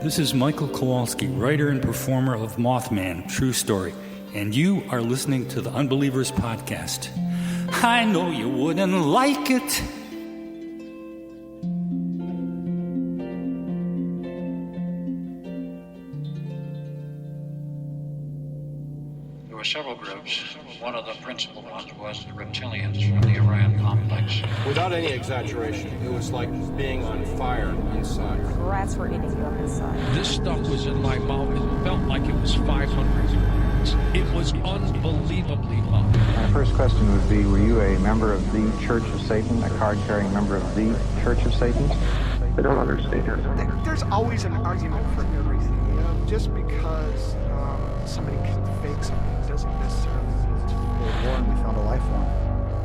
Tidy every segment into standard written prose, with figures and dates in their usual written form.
This is Michael Kowalski, writer and performer of Mothman, True Story, and you are listening to the Unbelievers Podcast. I know you wouldn't like it. There were several groups. One of the principal ones was the reptilians from the Orion complex. Without any exaggeration, it was like being on fire inside. Rats were eating you up inside. This stuff was in my mouth. It felt like it was 500 degrees. It was unbelievably hot. My first question would be, were you a member of the Church of Satan, a card-carrying member of the Church of Satan? I don't understand. There's always an argument for everything. You know, just because somebody can fake something doesn't necessarily mean it's real. And we found a life form.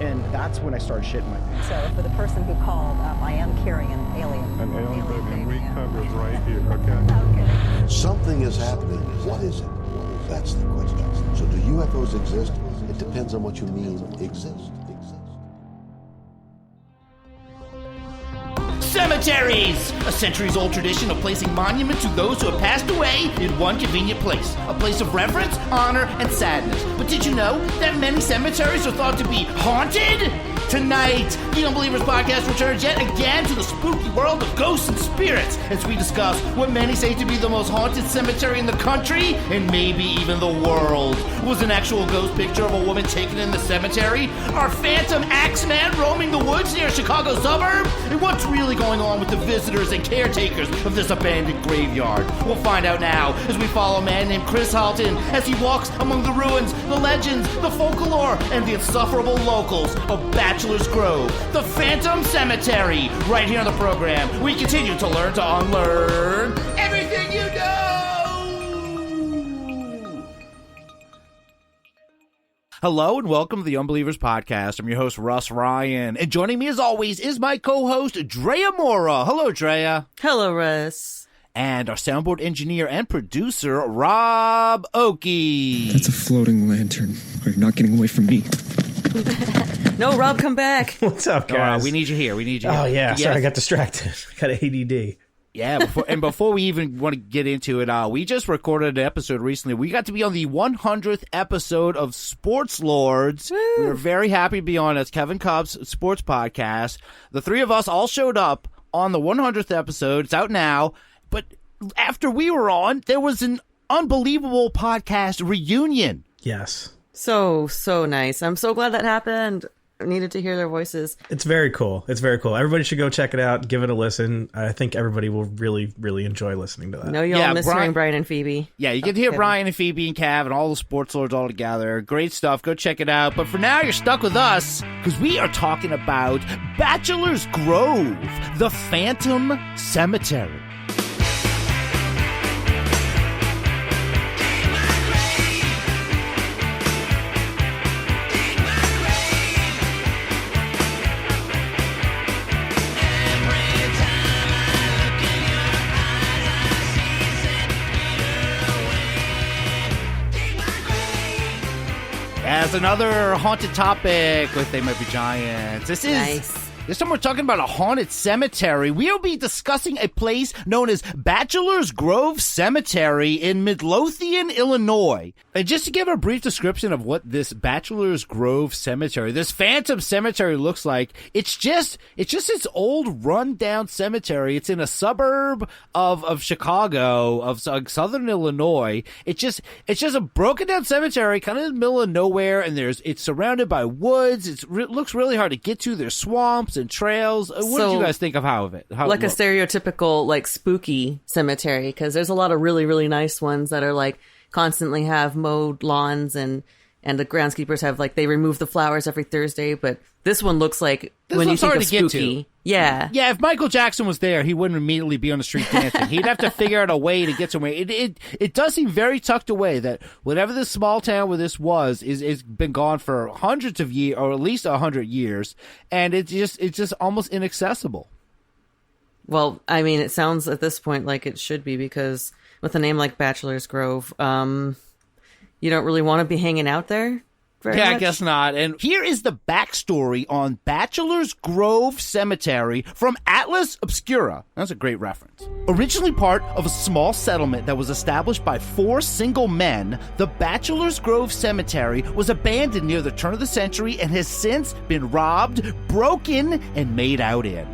And that's when I started shitting my pants. So for the person who called, I am carrying an alien. An alien baby. We covered right here, okay? Okay. Something is happening. What is it? That's the question. So do UFOs exist? It depends on what you mean exist. Cemeteries! A centuries-old tradition of placing monuments to those who have passed away in one convenient place. A place of reverence, honor, and sadness. But did you know that many cemeteries are thought to be haunted? Tonight, the Unbelievers Podcast returns yet again to the spooky world of ghosts and spirits as we discuss what many say to be the most haunted cemetery in the country and maybe even the world. Was an actual ghost picture of a woman taken in the cemetery? Are phantom axemen roaming the woods near a Chicago suburb? And what's really going on with the visitors and caretakers of this abandoned graveyard? We'll find out now as we follow a man named Chris Halton as he walks among the ruins, the legends, the folklore, and the insufferable locals of Bachelor's Grove, the Phantom Cemetery. Right here on the program, we continue to learn to unlearn everything you know. Hello and welcome to the Unbelievers Podcast. I'm your host, Russ Ryan. And joining me as always is my co-host, Drea Mora. Hello, Drea. Hello, Russ. And our soundboard engineer and producer, Rob Oakey. That's a floating lantern. You're not getting away from me. No, Rob, come back. What's up, guys? We need you here. We need you here. Oh, yeah. Sorry, I got distracted. I got ADD. Yeah, before we even want to get into it, we just recorded an episode recently. We got to be on the 100th episode of Sports Lords. Woo. We were very happy to be on as Kevin Cobb's sports podcast. The three of us all showed up on the 100th episode. It's out now. But after we were on, there was an unbelievable podcast reunion. Yes. So nice. I'm so glad that happened. I needed to hear their voices. It's very cool. Everybody should go check it out. Give it a listen. I think everybody will really, really enjoy listening to that. No, you'll miss hearing Brian and Phoebe. Yeah, you get to hear Brian and Phoebe and Cav and all the sports lords all together. Great stuff. Go check it out. But for now, you're stuck with us because we are talking about Bachelor's Grove, the Phantom Cemetery. As another haunted topic with They Might Be Giants. This time we're talking about a haunted cemetery. We'll be discussing a place known as Bachelor's Grove Cemetery in Midlothian, Illinois. And just to give a brief description of what this Bachelor's Grove Cemetery, this Phantom Cemetery looks like, it's just this old rundown cemetery. It's in a suburb of Chicago, of southern Illinois. It's just a broken down cemetery, kind of in the middle of nowhere, and it's surrounded by woods. It looks really hard to get to. There's swamps and trails. What did you guys think of how it like a stereotypical, like, spooky cemetery? Because there's a lot of really, really nice ones that are, like, constantly have mowed lawns and the groundskeepers have, like, they remove the flowers every Thursday. But this one looks like, when you think of spooky. Yeah. Yeah, if Michael Jackson was there, he wouldn't immediately be on the street dancing. He'd have to figure out a way to get somewhere. It does seem very tucked away that whatever this small town where this was is been gone for hundreds of years, or at least 100 years, and it's just almost inaccessible. Well, I mean, it sounds at this point like it should be, because with a name like Bachelor's Grove, you don't really want to be hanging out there very much. I guess not. And here is the backstory on Bachelor's Grove Cemetery from Atlas Obscura. That's a great reference. Originally part of a small settlement that was established by 4 single men, the Bachelor's Grove Cemetery was abandoned near the turn of the century and has since been robbed, broken, and made out in.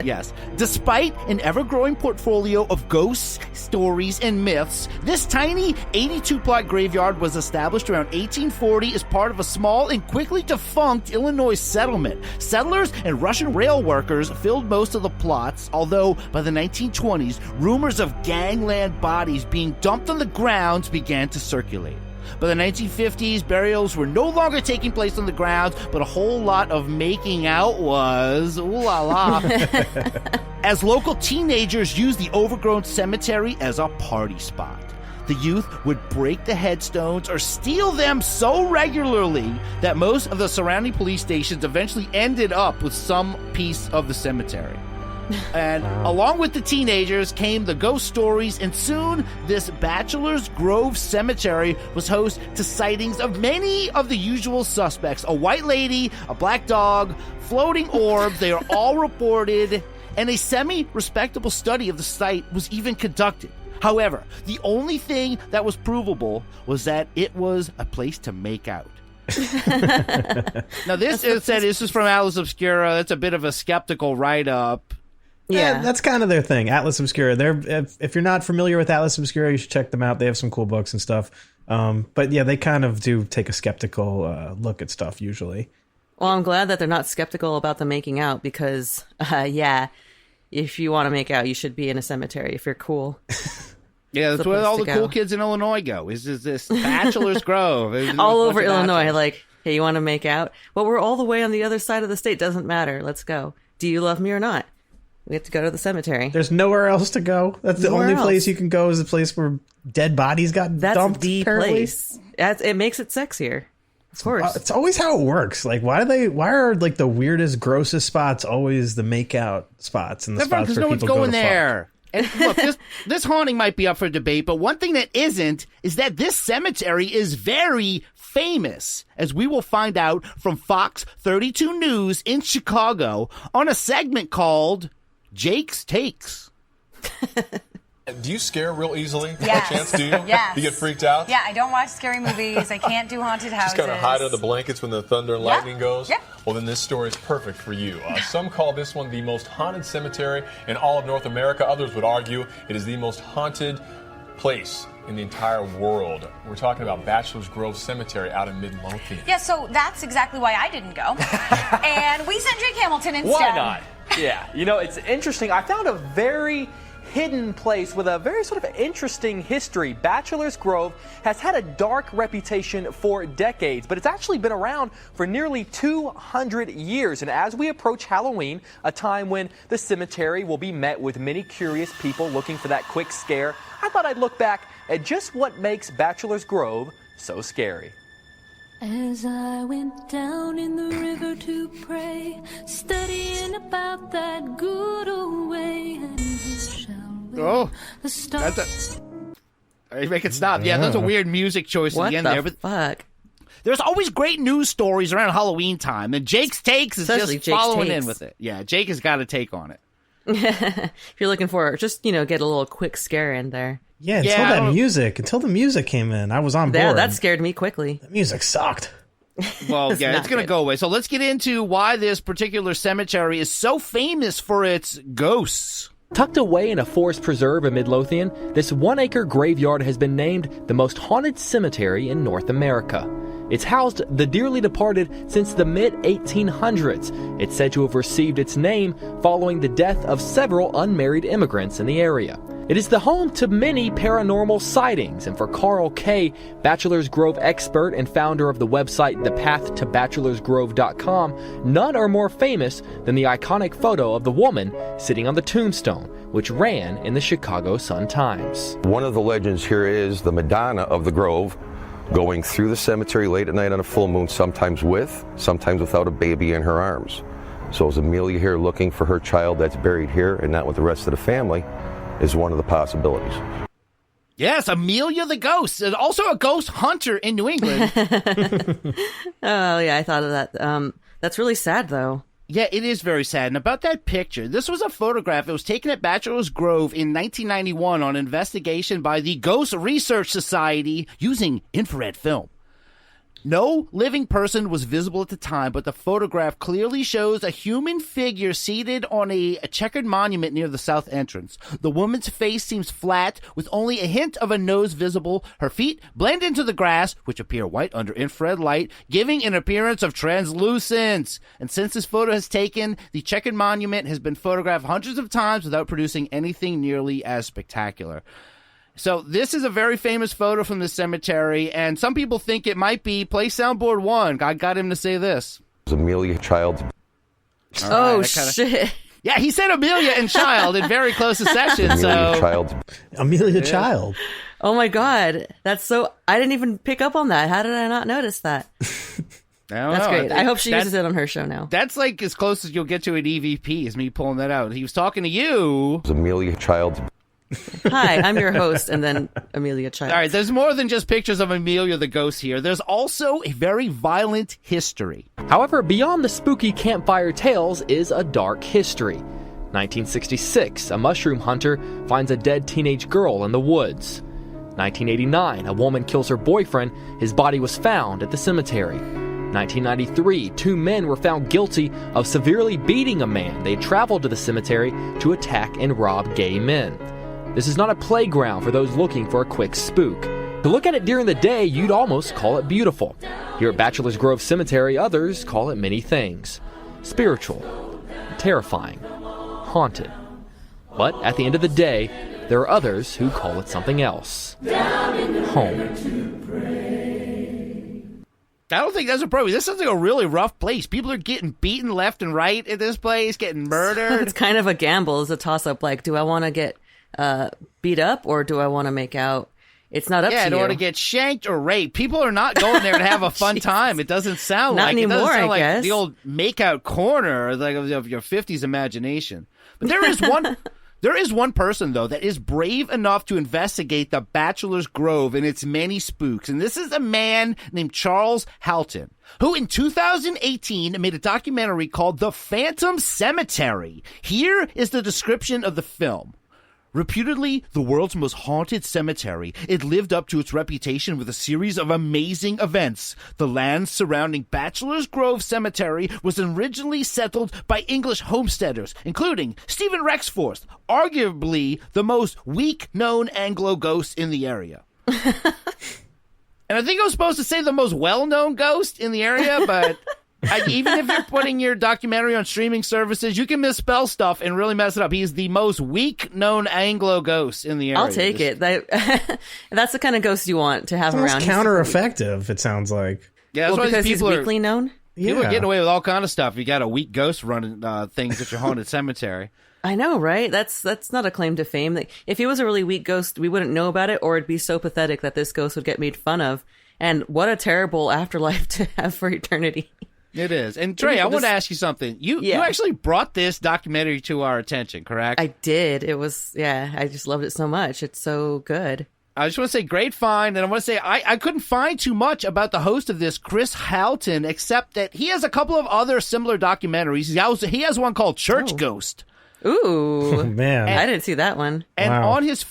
Yes. Despite an ever-growing portfolio of ghosts, stories, and myths, this tiny 82-plot graveyard was established around 1840 as part of a small and quickly defunct Illinois settlement. Settlers and Russian rail workers filled most of the plots, although by the 1920s, rumors of gangland bodies being dumped on the grounds began to circulate. By the 1950s, burials were no longer taking place on the grounds, but a whole lot of making out was. Ooh la la. As local teenagers used the overgrown cemetery as a party spot. The youth would break the headstones or steal them so regularly that most of the surrounding police stations eventually ended up with some piece of the cemetery. And along with the teenagers came the ghost stories, and soon this Bachelor's Grove Cemetery was host to sightings of many of the usual suspects. A white lady, a black dog, floating orbs, they are all reported, and a semi-respectable study of the site was even conducted. However, the only thing that was provable was that it was a place to make out. Now this is from Atlas Obscura. That's a bit of a skeptical write-up. Yeah, that's kind of their thing. Atlas Obscura. If you're not familiar with Atlas Obscura, you should check them out. They have some cool books and stuff. But yeah, they kind of do take a skeptical look at stuff usually. Well, I'm glad that they're not skeptical about the making out because, if you want to make out, you should be in a cemetery if you're cool. Yeah, that's where all the cool kids in Illinois go. Is this Bachelor's Grove? All over Illinois, like, hey, you want to make out? Well, we're all the way on the other side of the state. Doesn't matter. Let's go. Do you love me or not? We have to go to the cemetery. There's nowhere else to go. That's the only place you can go is the place where dead bodies got dumped. That's the apparently. place. It makes it sexier. Of course. It's always how it works. Like, why are like the weirdest, grossest spots always the make-out spots and the spots where no people one's going go to there. And look, this haunting might be up for debate, but one thing that isn't is that this cemetery is very famous, as we will find out from Fox 32 News in Chicago on a segment called Jake's Takes. Do you scare real easily? Yes. By chance, do you? Yes. You get freaked out? Yeah, I don't watch scary movies. I can't do haunted houses. Just kind of hide under the blankets when the thunder and lightning goes? Yeah. Well, then this story is perfect for you. Some call this one the most haunted cemetery in all of North America. Others would argue it is the most haunted place in the entire world. We're talking about Bachelor's Grove Cemetery out in Midlothian. Yeah, so that's exactly why I didn't go. And we sent Jake Hamilton instead. Why not? Yeah, it's interesting. I found a very hidden place with a very sort of interesting history. Bachelor's Grove has had a dark reputation for decades, but it's actually been around for nearly 200 years. And as we approach Halloween, a time when the cemetery will be met with many curious people looking for that quick scare, I thought I'd look back at just what makes Bachelor's Grove so scary. As I went down in the river to pray, studying about that good old way, and You make it stop. Yeah, those are weird music choices at the end there. But fuck? There's always great news stories around Halloween time, and Jake's Takes is Especially just Jake's following takes. in with it. Yeah, Jake has got a take on it. If you're looking for just, get a little quick scare in there. Yeah, until the music came in, I was on board. Yeah, that scared me quickly. The music sucked. Well, it's going to go away. So let's get into why this particular cemetery is so famous for its ghosts. Tucked away in a forest preserve in Midlothian, this 1-acre graveyard has been named the most haunted cemetery in North America. It's housed the dearly departed since the mid-1800s. It's said to have received its name following the death of several unmarried immigrants in the area. It is the home to many paranormal sightings, and for Carl Kay, Bachelor's Grove expert and founder of the website thepathtobachelorsgrove.com, none are more famous than the iconic photo of the woman sitting on the tombstone, which ran in the Chicago Sun-Times. One of the legends here is the Madonna of the Grove going through the cemetery late at night on a full moon, sometimes without a baby in her arms. So is Amelia here looking for her child that's buried here and not with the rest of the family? Is one of the possibilities. Yes, Amelia the ghost. And also a ghost hunter in New England. Oh, yeah, I thought of that. That's really sad, though. Yeah, it is very sad. And about that picture, this was a photograph. It was taken at Bachelor's Grove in 1991 on investigation by the Ghost Research Society using infrared film. No living person was visible at the time, but the photograph clearly shows a human figure seated on a checkered monument near the south entrance. The woman's face seems flat, with only a hint of a nose visible. Her feet blend into the grass, which appear white under infrared light, giving an appearance of translucence. And since this photo has taken, the checkered monument has been photographed hundreds of times without producing anything nearly as spectacular. So this is a very famous photo from the cemetery, and some people think it might be play soundboard 1. I got him to say this. Amelia Child's. Shit. Yeah, he said Amelia and Child in very close succession. Amelia Child's. Amelia Child. Oh my God. That's so, I didn't even pick up on that. How did I not notice that? That's great. I hope she uses it on her show now. That's like as close as you'll get to an EVP is me pulling that out. He was talking to you. Amelia Child's. Hi, I'm your host, and then Amelia Child. All right, there's more than just pictures of Amelia the ghost here. There's also a very violent history. However, beyond the spooky campfire tales is a dark history. 1966, a mushroom hunter finds a dead teenage girl in the woods. 1989, a woman kills her boyfriend. His body was found at the cemetery. 1993, 2 men were found guilty of severely beating a man. They traveled to the cemetery to attack and rob gay men. This is not a playground for those looking for a quick spook. To look at it during the day, you'd almost call it beautiful. Here at Bachelor's Grove Cemetery, others call it many things. Spiritual, terrifying, haunted. But at the end of the day, there are others who call it something else. Home. I don't think that's appropriate. This sounds like a really rough place. People are getting beaten left and right at this place, getting murdered. It's kind of a gamble. It's a toss-up. Like, do I want to get beat up, or do I want to make out? It's not up to you. Yeah, do I want to get shanked or raped? People are not going there to have a fun time. It doesn't sound not like anymore, it doesn't sound I guess. Like the old make-out corner like of your 50s imagination. But there is one. There is one person, though, that is brave enough to investigate the Bachelor's Grove and its many spooks. And this is a man named Charles Halton, who in 2018 made a documentary called The Phantom Cemetery. Here is the description of the film. Reputedly the world's most haunted cemetery, it lived up to its reputation with a series of amazing events. The land surrounding Bachelor's Grove Cemetery was originally settled by English homesteaders, including Stephen Rexforth, arguably the most weak-known Anglo ghost in the area. And I think I was supposed to say the most well-known ghost in the area, but even if you're putting your documentary on streaming services, you can misspell stuff and really mess it up. He's the most weak-known Anglo ghost in the area. I'll take it. That's the kind of ghost you want to have It's around. Counter-effective, it sounds like. Yeah, that's well, why because people he's weakly known? People are getting away with all kind of stuff. You got a weak ghost running things at your haunted cemetery. I know, right? That's not a claim to fame. If he was a really weak ghost, we wouldn't know about it, or it'd be so pathetic that this ghost would get made fun of. And what a terrible afterlife to have for eternity. It is. And Trey, I want to ask you something. You actually brought this documentary to our attention, correct? I did. It was, I just loved it so much. It's so good. I just want to say great find, and I want to say I couldn't find too much about the host of this, Chris Halton, except that he has a couple of other similar documentaries. He has one called Church Ghost. Ooh, man. I didn't see that one. And on his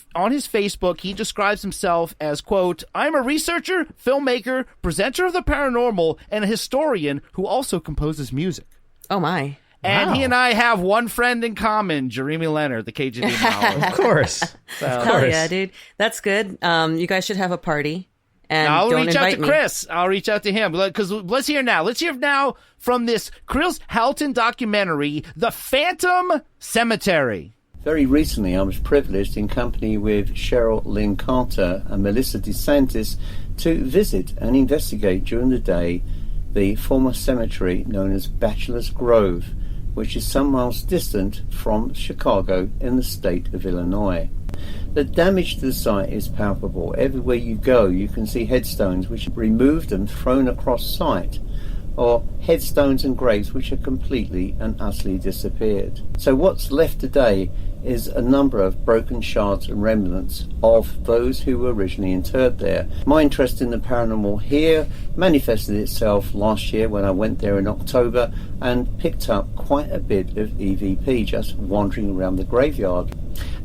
Facebook, he describes himself as, quote, I'm a researcher, filmmaker, presenter of the paranormal, and a historian who also composes music. Oh, my. And he and I have one friend in common, Jeremy Leonard, the KGB novelist. Of course. Hell yeah, dude. That's good. You guys should have a party. And I'll don't reach out to invite me. Chris. I'll reach out to him. Because let's hear now. Let's hear now from this Chris Halton documentary, The Phantom Cemetery. Very recently, I was privileged in company with Cheryl Lynn Carter and Melissa DeSantis to visit and investigate during the day the former cemetery known as Bachelor's Grove, which is some miles distant from Chicago in the state of Illinois. The damage to the site is palpable. Everywhere you go, you can see headstones which have removed and thrown across site, or headstones and graves which have completely and utterly disappeared. So what's left today is a number of broken shards and remnants of those who were originally interred there. My interest in the paranormal here manifested itself last year when I went there in October and picked up quite a bit of EVP just wandering around the graveyard.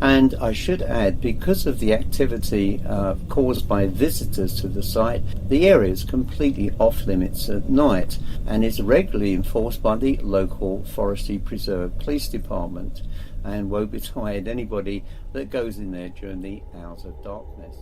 And I should add, because of the activity caused by visitors to the site, the area is completely off limits at night and is regularly enforced by the local Forestry Preserve Police Department. And woe betide anybody that goes in there during the hours of darkness.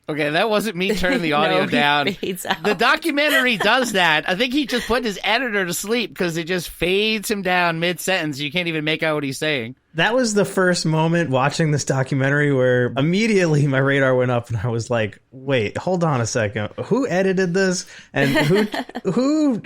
Okay, that wasn't me turning the audio down. The documentary does that. I think he just put his editor to sleep because it just fades him down mid-sentence. You can't even make out what he's saying. That was the first moment watching this documentary where immediately my radar went up and I was like, wait, hold on a second. Who edited this? And who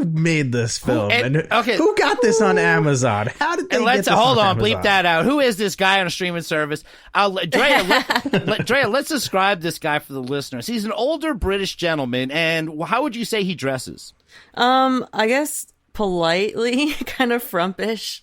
made this film? Who got this on Amazon? How did they get this hold on on, Amazon? bleep that out. Who is this guy on a streaming service? Drea, let's describe this guy for the listeners. He's an older British gentleman, and how would you say he dresses? I guess politely, kind of frumpish.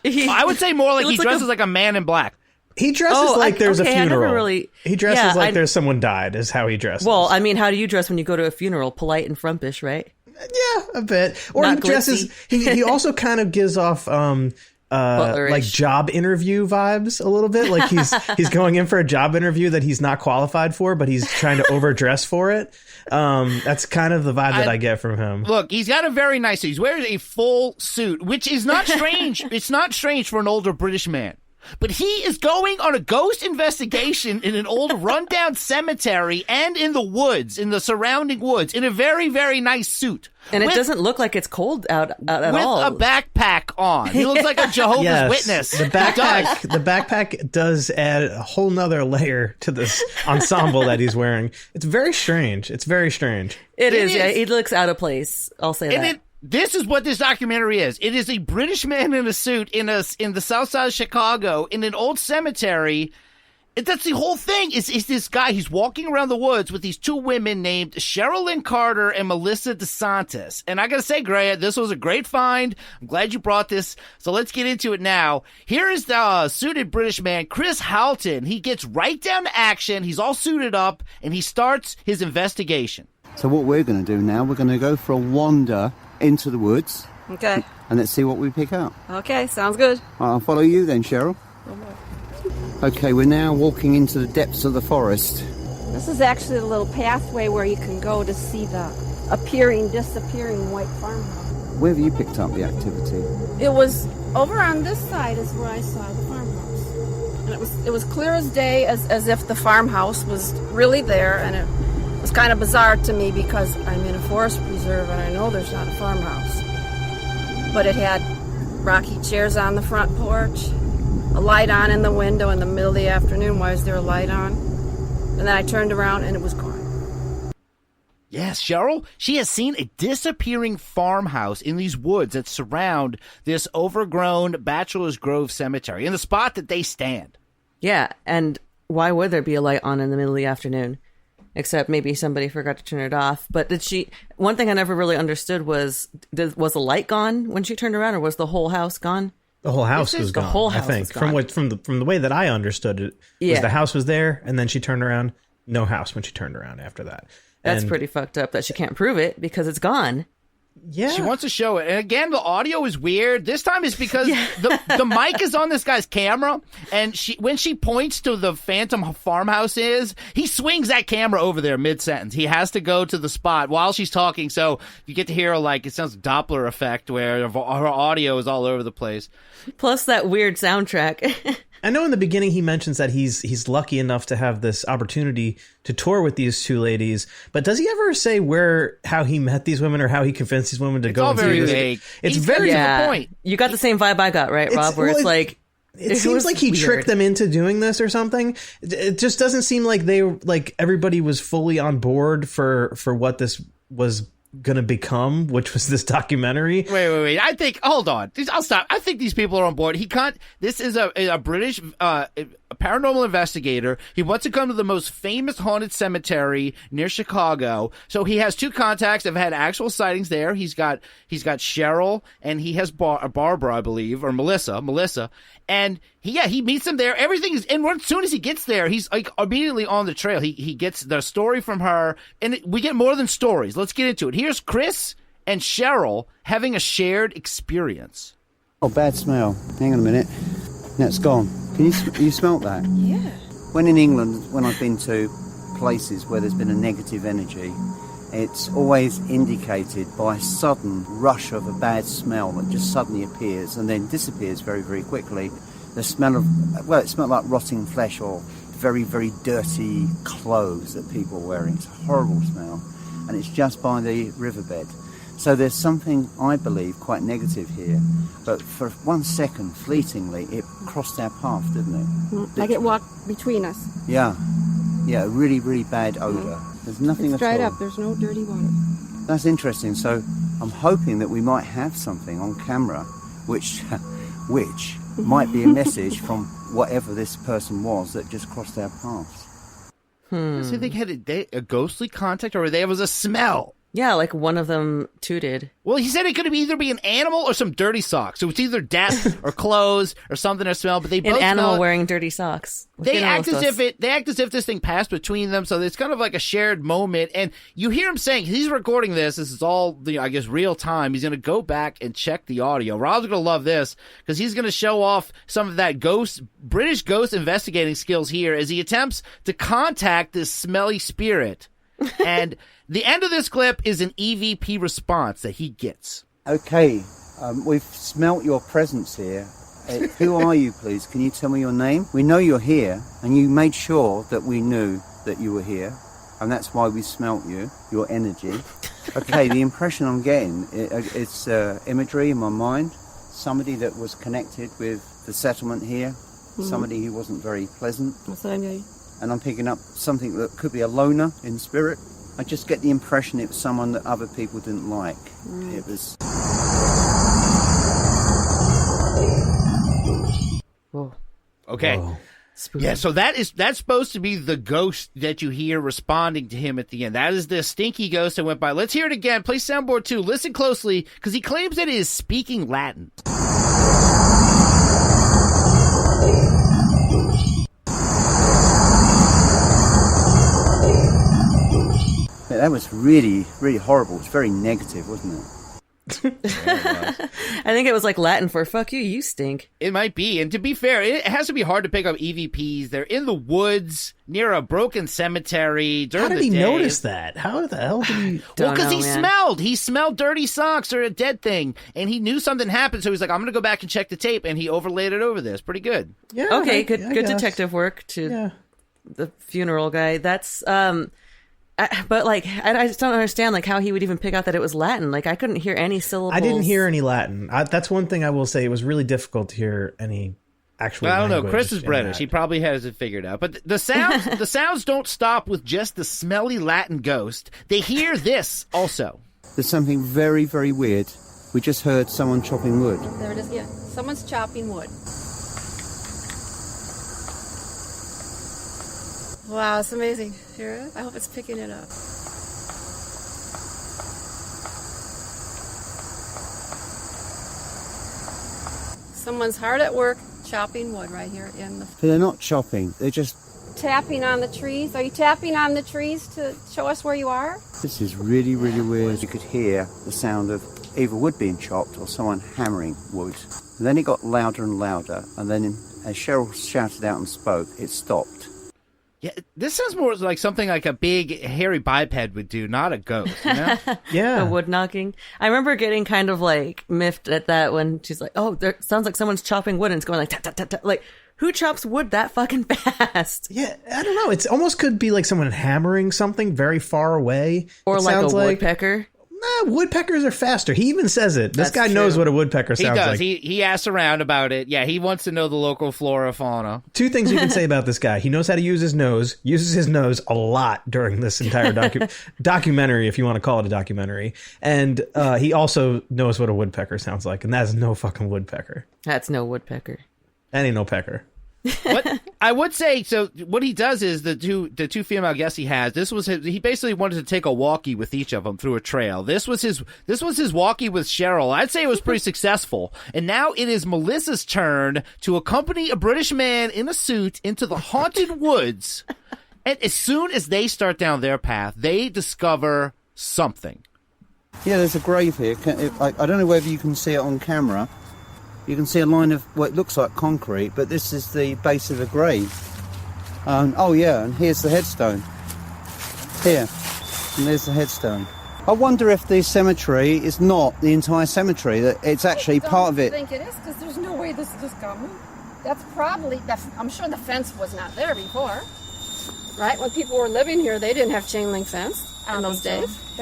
I would say more like he dresses like a man in black. He dresses like there's a funeral. He dresses like there's someone died, is how he dresses. Well, I mean, how do you dress when you go to a funeral? Polite and frumpish, right? Yeah, a bit. Or Not he dresses. He also kind of gives off like job interview vibes a little bit. Like he's going in for a job interview that he's not qualified for, but he's trying to overdress for it. That's kind of the vibe that I get from him. Look, he's got a very nice suit. He's wearing a full suit, which is not strange. It's not strange for an older British man. But he is going on a ghost investigation in an old rundown cemetery and in the woods, in the surrounding woods, in a very, very nice suit. And it doesn't look like it's cold out at all. With a backpack on. He looks like a Jehovah's Witness. The backpack does add a whole nother layer to this ensemble that he's wearing. It's very strange. It is. Yeah, he looks out of place. I'll say that. This is what this documentary is. It is a British man in a suit in the south side of Chicago in an old cemetery. That's the whole thing. Is this guy? He's walking around the woods with these two women named Cheryl Lynn Carter and Melissa DeSantis. And I gotta say, Gray, this was a great find. I'm glad you brought this. So let's get into it now. Here is the suited British man, Chris Halton. He gets right down to action. He's all suited up, and he starts his investigation. So what we're going to do now, we're going to go for a wander into the woods. Okay. And let's see what we pick up. Okay, sounds good. I'll follow you then, Cheryl. Okay, we're now walking into the depths of the forest. This is actually a little pathway where you can go to see the disappearing white farmhouse. Where have you picked up the activity? It was over on this side is where I saw the farmhouse. And it was clear as day, as if the farmhouse was really there, and it was kind of bizarre to me because I'm in a forest preserve and I know there's not a farmhouse. But it had rocky chairs on the front porch, a light on in the window in the middle of the afternoon. Why is there a light on? And then I turned around and it was gone. Yes, Cheryl, she has seen a disappearing farmhouse in these woods that surround this overgrown Bachelor's Grove cemetery in the spot that they stand. Yeah, and why would there be a light on in the middle of the afternoon? Except maybe somebody forgot to turn it off. But one thing I never really understood was the light gone when she turned around, or was the whole house gone? The whole house was gone. The whole house I think was gone. From the way that I understood it, was the house was there, and then she turned around. No house when she turned around after that. That's pretty fucked up that she can't prove it because it's gone. Yeah. She wants to show it. And again, the audio is weird. This time it's because the mic is on this guy's camera, and when she points to the phantom farmhouse he swings that camera over there mid-sentence. He has to go to the spot while she's talking, so you get to hear it sounds Doppler effect where her audio is all over the place. Plus that weird soundtrack. I know in the beginning he mentions that he's lucky enough to have this opportunity to tour with these two ladies, but does he ever say how he met these women or how he convinced these women to go and do this? It's very to the point. You got the same vibe I got, right, Rob? It seems like he tricked them into doing this or something. It just doesn't seem like everybody was fully on board for what this was gonna become, which was this documentary. Wait. Hold on. I'll stop. I think these people are on board. This is a British a paranormal investigator. He wants to come to the most famous haunted cemetery near Chicago. So he has 2 contacts that have had actual sightings there. He's got Cheryl, and he has Barbara, I believe, or Melissa. And he meets them there. Everything is, and as soon as he gets there, he's like immediately on the trail. He gets the story from her, and we get more than stories. Let's get into it. Here's Chris and Cheryl having a shared experience. Oh, bad smell. Hang on a minute. No, it's gone. Can you smell that? Yeah. When in England, when I've been to places where there's been a negative energy, it's always indicated by a sudden rush of a bad smell that just suddenly appears and then disappears very, very quickly. The smell of, well, it smells like rotting flesh or very, very dirty clothes that people are wearing. It's a horrible smell, and it's just by the riverbed. So there's something, I believe, quite negative here. But for 1 second, fleetingly, it crossed our path, didn't it? Like it walked between us. Yeah. Yeah, a really, really bad odour. There's nothing It's at all. dried up. There's no dirty water. That's interesting. So I'm hoping that we might have something on camera which might be a message from whatever this person was that just crossed our paths. So they had a ghostly contact, or there was a smell. Yeah, like one of them tooted. Well, he said it could either be an animal or some dirty socks. So it's either death or clothes or something to smell. But they both An animal smell wearing dirty socks. They act as if this thing passed between them. So it's kind of like a shared moment. And you hear him saying he's recording this. This is all real time. He's going to go back and check the audio. Rob's going to love this because he's going to show off some of that British ghost investigating skills here as he attempts to contact this smelly spirit. And the end of this clip is an EVP response that he gets. Okay, we've smelt your presence here. Who are you, please? Can you tell me your name? We know you're here, and you made sure that we knew that you were here, and that's why we smelt you, your energy. Okay, the impression I'm getting, it's imagery in my mind. Somebody that was connected with the settlement here, somebody who wasn't very pleasant. That's what I'm getting. And I'm picking up something that could be a loner in spirit. I just get the impression it was someone that other people didn't like. Right. It was... Whoa. Okay. Whoa. Yeah, so that's supposed to be the ghost that you hear responding to him at the end. That is the stinky ghost that went by. Let's hear it again. Play soundboard 2. Listen closely, because he claims that it is speaking Latin. Yeah, that was really, really horrible. It was very negative, wasn't it? I think it was like Latin for "fuck you, you stink." It might be, and to be fair, it has to be hard to pick up EVPs. They're in the woods near a broken cemetery during the day. How did he notice that? How the hell did he? Well, because he smelled dirty socks or a dead thing, and he knew something happened. So he's like, "I'm gonna go back and check the tape," and he overlaid it over this. Pretty good. Yeah. Okay. Good detective work to the funeral guy. That's but like, I just don't understand like how he would even pick out that it was Latin. Like I couldn't hear any syllables. I didn't hear any Latin. That's one thing I will say. It was really difficult to hear any actual. Well, I don't know. language Chris is in British. that. He probably has it figured out. But the sounds don't stop with just the smelly Latin ghost. They hear this also. There's something very, very weird. We just heard someone chopping wood. There it is. Yeah, someone's chopping wood. Wow, it's amazing. Hear it? I hope it's picking it up. Someone's hard at work chopping wood right here in the... But they're not chopping. They're just... Tapping on the trees. Are you tapping on the trees to show us where you are? This is really, really weird. You could hear the sound of either wood being chopped or someone hammering wood. And then it got louder and louder. And then as Cheryl shouted out and spoke, it stopped. Yeah, this sounds more like something like a big hairy biped would do, not a ghost. You know? Yeah, the wood knocking. I remember getting kind of like miffed at that when she's like, "Oh, there sounds like someone's chopping wood," and it's going like tap tap tap tap. Like, who chops wood that fucking fast? Yeah, I don't know. It's almost could be like someone hammering something very far away, or like a woodpecker. Nah, woodpeckers are faster. He even says it. This guy knows what a woodpecker sounds like. He asks around about it. Yeah, he wants to know the local flora, fauna. Two things you can say about this guy. He knows how to use his nose, uses his nose a lot during this entire documentary, if you want to call it a documentary. And he also knows what a woodpecker sounds like, and that is no fucking woodpecker. That's no woodpecker. That ain't no pecker. What? I would say, so what he does is the two female guests he has, he basically wanted to take a walkie with each of them through a trail. This was his walkie with Cheryl. I'd say it was pretty successful. And now it is Melissa's turn to accompany a British man in a suit into the haunted woods. And as soon as they start down their path, they discover something. Yeah, there's a grave here. I don't know whether you can see it on camera. You can see a line of what looks like concrete, but this is the base of a grave. Oh yeah, and here's the headstone. Here, and there's the headstone. I wonder if the cemetery is not the entire cemetery, that it's actually part of it. I think it is, because there's no way this is just coming. That's probably, I'm sure the fence was not there before. Right? When people were living here, they didn't have chain link fence on those days.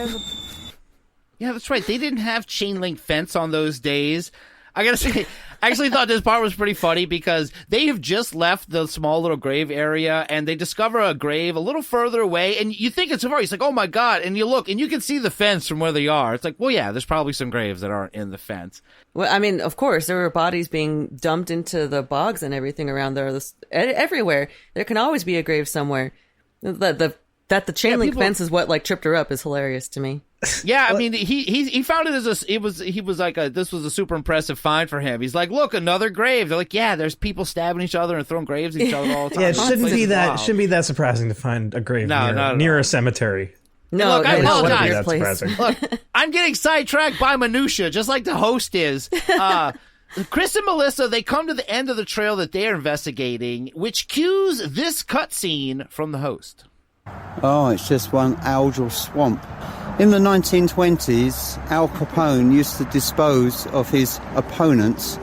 Yeah, that's right. They didn't have chain link fence on those days. I gotta say, I actually thought this part was pretty funny because they have just left the small little grave area and they discover a grave a little further away, and you think it's a It's like, oh my God, and you look and you can see the fence from where they are. It's like, well, yeah, there's probably some graves that aren't in the fence. Well, I mean, of course, there were bodies being dumped into the bogs and everything around there. Everywhere. There can always be a grave somewhere. That the chain link fence is what tripped her up is hilarious to me. Yeah, I mean, he found it as this was a super impressive find for him. He's like, look, another grave. They're like, yeah, there's people stabbing each other and throwing graves at each other all the time. Yeah, it shouldn't be that surprising to find a grave near a cemetery. No, look, I apologize. Look, I'm getting sidetracked by minutia, just like the host is. Chris and Melissa, they come to the end of the trail that they're investigating, which cues this cutscene from the host. Oh, it's just one algal swamp. In the 1920s, Al Capone used to dispose of his opponents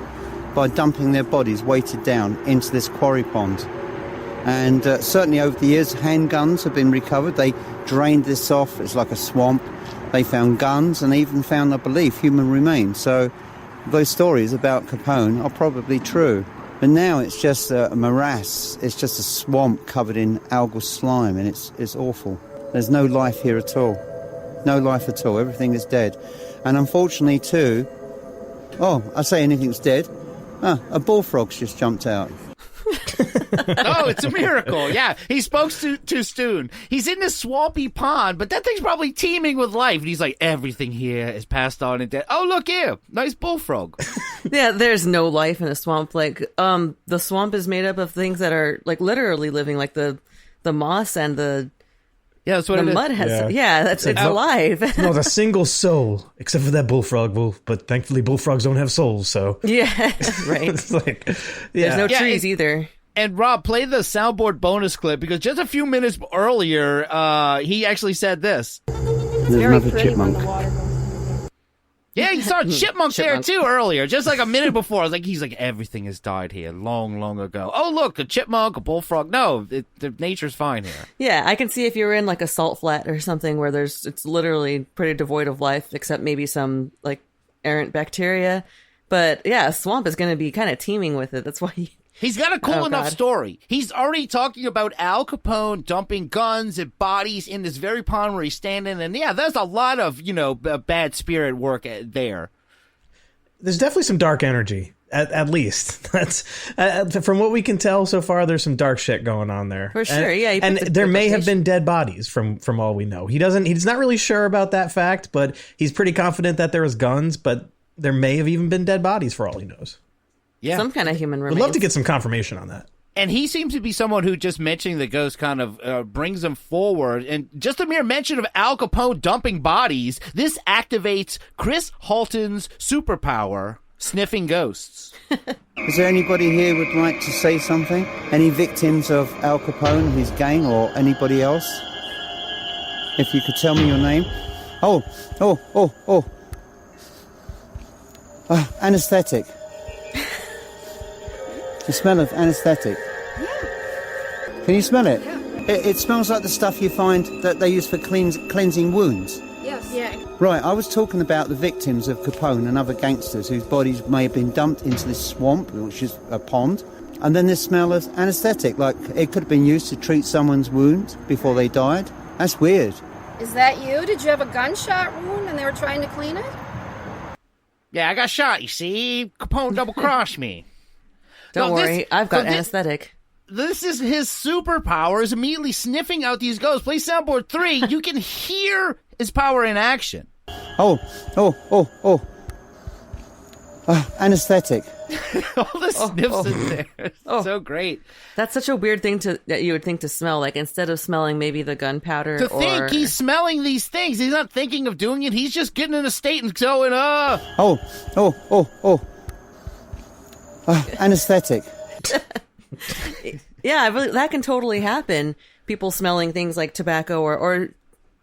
by dumping their bodies weighted down into this quarry pond. And certainly over the years, handguns have been recovered. They drained this off. It's like a swamp. They found guns and even found, I believe, human remains. So those stories about Capone are probably true. But now it's just a morass. It's just a swamp covered in algal slime, and it's awful. There's no life here at all. No life at all. Everything is dead. And unfortunately, too... Oh, I say anything's dead. A bullfrog's just jumped out. Oh, it's a miracle. Yeah, he spoke too soon. He's in this swampy pond, but that thing's probably teeming with life. And he's like, everything here is passed on and dead. Oh, look here. Nice bullfrog. Yeah, there's no life in a swamp. The swamp is made up of things that are, literally living, like the moss and the... Yeah, that's what the it mud is. has. Yeah, it's alive. Not a single soul, except for that bullfrog. But thankfully, bullfrogs don't have souls, so... Yeah, right. It's There's no trees either. And Rob, play the soundboard bonus clip, because just a few minutes earlier, he actually said this. There's another chipmunk. Yeah, he saw a chipmunk there too earlier, just like a minute before. He's like, everything has died here long, long ago. Oh, look, a chipmunk, a bullfrog. No, the nature's fine here. Yeah, I can see if you're in a salt flat or something where it's literally pretty devoid of life, except maybe some errant bacteria. But yeah, a swamp is going to be kind of teeming with it. That's why He's got a cool enough story. He's already talking about Al Capone dumping guns and bodies in this very pond where he's standing. And yeah, there's a lot of, bad spirit work there. There's definitely some dark energy, at least. That's from what we can tell so far, there's some dark shit going on there. For sure, yeah. And there may have been dead bodies from all we know. He's not really sure about that fact, but he's pretty confident that there was guns, but there may have even been dead bodies for all he knows. Yeah. Some kind of human remains. We'd love to get some confirmation on that. And he seems to be someone who just mentioning the ghost kind of brings him forward. And just a mere mention of Al Capone dumping bodies, this activates Chris Halton's superpower, sniffing ghosts. Is there anybody here who would like to say something? Any victims of Al Capone, his gang, or anybody else? If you could tell me your name. Anesthetic. The smell of anesthetic. Yeah. Can you smell it? Yeah. It smells like the stuff you find that they use for cleansing wounds. Yes. Yeah. Right, I was talking about the victims of Capone and other gangsters whose bodies may have been dumped into this swamp, which is a pond, and then this smell of anesthetic, like it could have been used to treat someone's wound before they died. That's weird. Is that you? Did you have a gunshot wound and they were trying to clean it? Yeah, I got shot, you see. Capone double-crossed me. Don't worry, I've got anesthetic. This is his superpower, is immediately sniffing out these ghosts. Play soundboard 3. You can hear his power in action. Oh. Anesthetic. All the sniffs in there. It's so great. That's such a weird thing that you would think to smell. Like, instead of smelling maybe the gunpowder. To think he's smelling these things. He's not thinking of doing it. He's just getting in a state and going, Anesthetic. Yeah, that can totally happen. People smelling things like tobacco or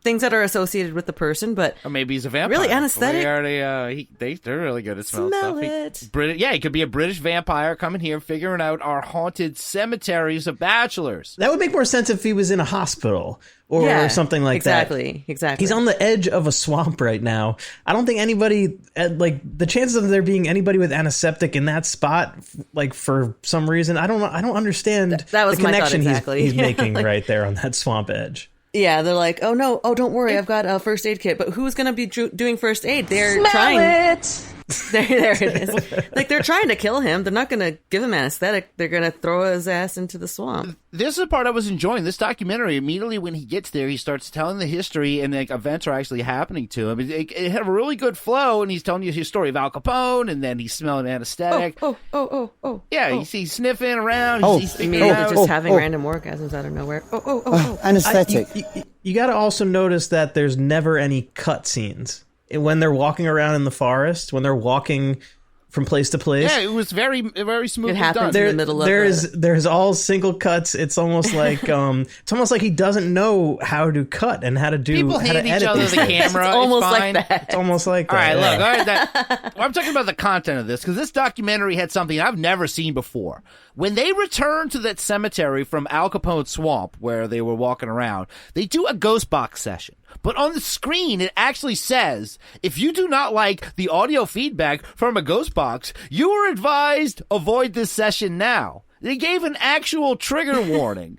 things that are associated with the person, but or maybe he's a vampire. Really anesthetic. They're really good at smelling Smell stuff. it. He could be a British vampire coming here, figuring out our haunted cemeteries of bachelors. That would make more sense if he was in a hospital or something like that. Exactly. He's on the edge of a swamp right now. I don't think anybody, the chances of there being anybody with antiseptic in that spot, like for some reason, I don't understand that was the connection my thought exactly. he's making right there on that swamp edge. Yeah, they're like, oh no, don't worry, I've got a first aid kit. But who's going to be doing first aid? They're Smell trying. it. There it is. Like, they're trying to kill him. They're not going to give him anesthetic. They're going to throw his ass into the swamp. This is the part I was enjoying. This documentary, immediately when he gets there, he starts telling the history and events are actually happening to him. It had a really good flow, and he's telling you his story of Al Capone, and then he's smelling anesthetic. Oh. Yeah, he's sniffing around. He's immediately just having random orgasms out of nowhere. Anesthetic. You got to also notice that there's never any cut scenes. When they're walking around in the forest, when they're walking from place to place. Yeah, it was very, very smoothly It happens done. in the middle of there's all single cuts. It's almost like he doesn't know how to cut and how to do. People hand each other the camera. It's almost fine. like that. It's almost like all that. Right, look. I'm talking about the content of this because this documentary had something I've never seen before. When they return to that cemetery from Al Capone's swamp where they were walking around, they do a ghost box session. But on the screen, it actually says, if you do not like the audio feedback from a ghost box, you are advised avoid this session now. They gave an actual trigger warning.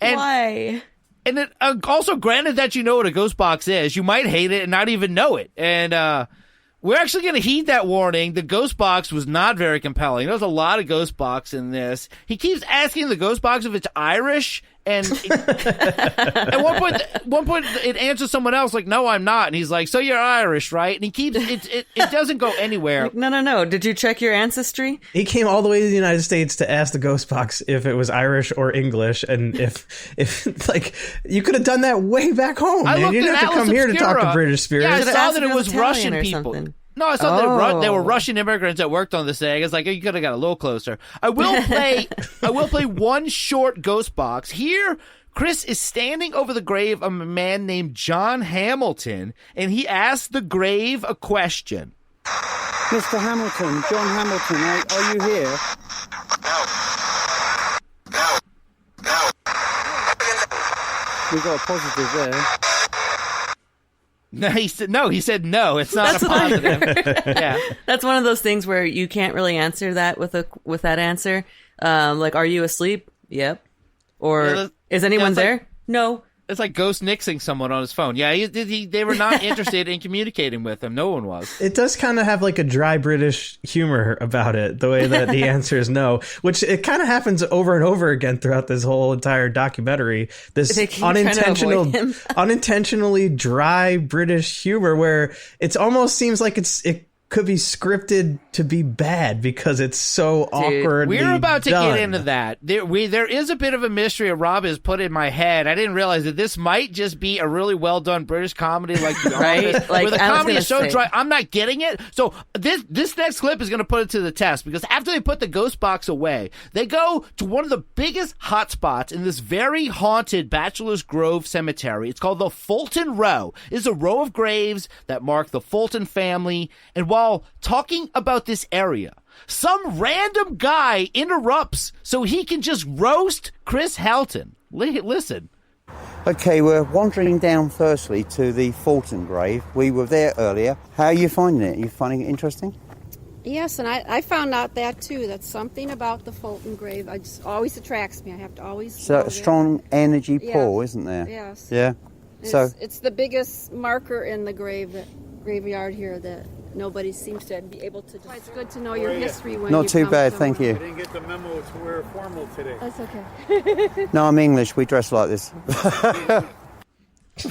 And, why? And it also, granted that you know what a ghost box is, you might hate it and not even know it. And we're actually going to heed that warning. The ghost box was not very compelling. There's a lot of ghost box in this. He keeps asking the ghost box if it's Irish. And at one point, it answers someone else like, "No, I'm not." And he's like, "So you're Irish, right?" And he keeps it doesn't go anywhere. Like, no. Did you check your ancestry? He came all the way to the United States to ask the ghost box if it was Irish or English, and if like you could have done that way back home. Man. You didn't have to come here to talk to British spirits. Yeah, I saw that it was Italian Russian people. Something. No, I saw that they were Russian immigrants that worked on this thing. I was like, you could have got a little closer. I will play one short ghost box here. Chris is standing over the grave of a man named John Hamilton, and he asks the grave a question. Mr. Hamilton, John Hamilton, are you here? We got a positive there. No, he said no. It's not a positive. Yeah, that's one of those things where you can't really answer that with that answer. Like, are you asleep? Yep. Or is anyone there? No. It's like ghost nixing someone on his phone. Yeah, they were not interested in communicating with him. No one was. It does kind of have like a dry British humor about it, the way that the answer is no, which it kind of happens over and over again throughout this whole entire documentary. This unintentionally dry British humor where it almost seems like it could be scripted to be bad because it's so awkwardly We're about to done. get into that. There is a bit of a mystery Rob has put in my head. I didn't realize that this might just be a really well done British comedy like The right? Office, Like, where the comedy is so say. dry. I'm not getting it. So this next clip is going to put it to the test because after they put the ghost box away, they go to one of the biggest hotspots in this very haunted Bachelor's Grove cemetery. It's called the Fulton Row. It's a row of graves that mark the Fulton family. And while talking about this area, some random guy interrupts so he can just roast Chris Helton. Listen. Okay, we're wandering down firstly to the Fulton grave. We were there earlier. How are you finding it? Are you finding it interesting? Yes, and I found out that too. That's something about the Fulton grave. It just always attracts me. I have to always. So a strong energy pull, isn't there? Yes. Yeah. It's the biggest marker in the graveyard here that nobody seems to be able to. It's good to know your history when Not you too come bad, somewhere. thank you. I didn't get the memo to wear formal today. That's okay. No, I'm English. We dress like this.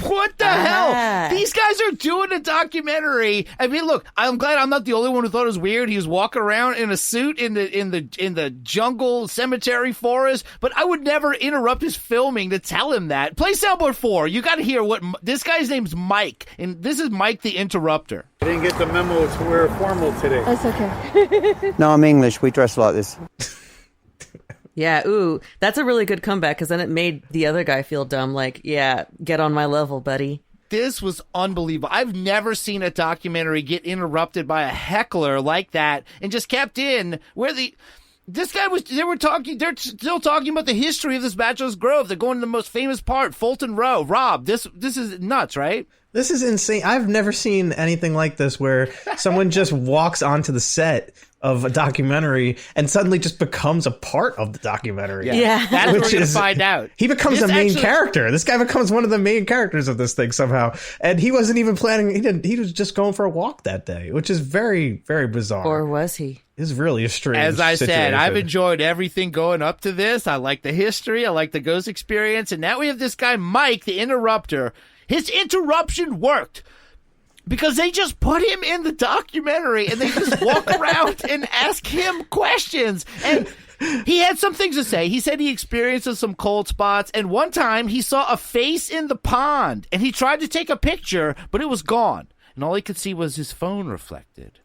What the hell? These guys are doing a documentary. I mean, look, I'm glad I'm not the only one who thought it was weird. He was walking around in a suit in the jungle cemetery forest, but I would never interrupt his filming to tell him that. Play soundboard 4. You got to hear what this guy's name's Mike, and this is Mike the Interrupter. I didn't get the memo to wear formal today. That's okay. No, I'm English. We dress like this. Yeah, ooh, that's a really good comeback because then it made the other guy feel dumb. Like, yeah, get on my level, buddy. This was unbelievable. I've never seen a documentary get interrupted by a heckler like that and just kept in where they're still talking about the history of this Bachelor's Grove. They're going to the most famous part, Fulton Row. Rob, this is nuts, right? This is insane. I've never seen anything like this where someone just walks onto the set of a documentary and suddenly just becomes a part of the documentary. Yeah. That's what we're going to find out. He becomes the main character. This guy becomes one of the main characters of this thing somehow. And he wasn't even planning. He was just going for a walk that day, which is very, very bizarre. Or was he? It's really a strange As I said, situation. I've enjoyed everything going up to this. I like the history. I like the ghost experience. And now we have this guy, Mike, the Interrupter. His interruption worked because they just put him in the documentary and they just walk around and ask him questions. And he had some things to say. He said he experiences some cold spots. And one time he saw a face in the pond and he tried to take a picture, but it was gone. And all he could see was his phone reflected.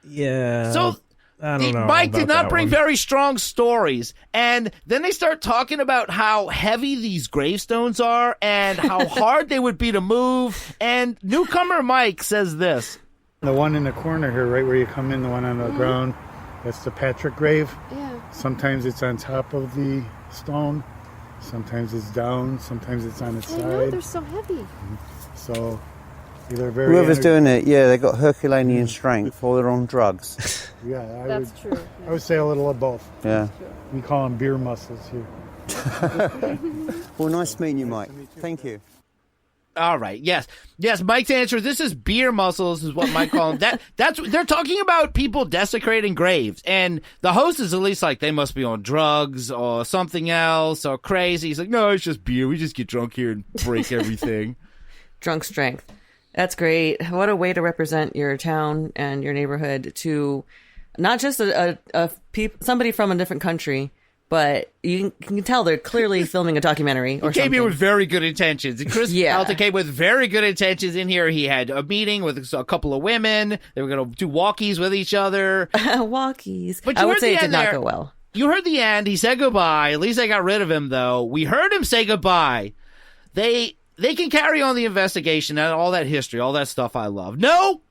Yeah. So I don't know. Mike did not bring one. very strong stories. And then they start talking about how heavy these gravestones are and how hard they would be to move. And newcomer Mike says this. The one in the corner here, right where you come in, the one on the ground, that's the Patrick grave. Yeah. Sometimes it's on top of the stone. Sometimes it's down. Sometimes it's on its I side. know, they're so heavy. So either very Whoever's doing it, yeah, they got Herculean strength or they're on drugs. Yeah, That's true. I would say a little of both. Yeah. We call them beer muscles here. Well, nice meeting you, Mike. Thank you. All right. Yes. Mike's answer. This is beer muscles, is what Mike called them. That's they're talking about people desecrating graves, and the host is at least like they must be on drugs or something else or crazy. He's like, no, it's just beer. We just get drunk here and break everything. Drunk strength. That's great. What a way to represent your town and your neighborhood to not just somebody from a different country, but you can tell they're clearly filming a documentary or something. He came here with very good intentions. And Chris Alta came with very good intentions in here. He had a meeting with a couple of women. They were going to do walkies with each other. Walkies. But I would say it did not go well. You heard the end. He said goodbye. At least they got rid of him, though. We heard him say goodbye. They can carry on the investigation and all that history, all that stuff I love. No!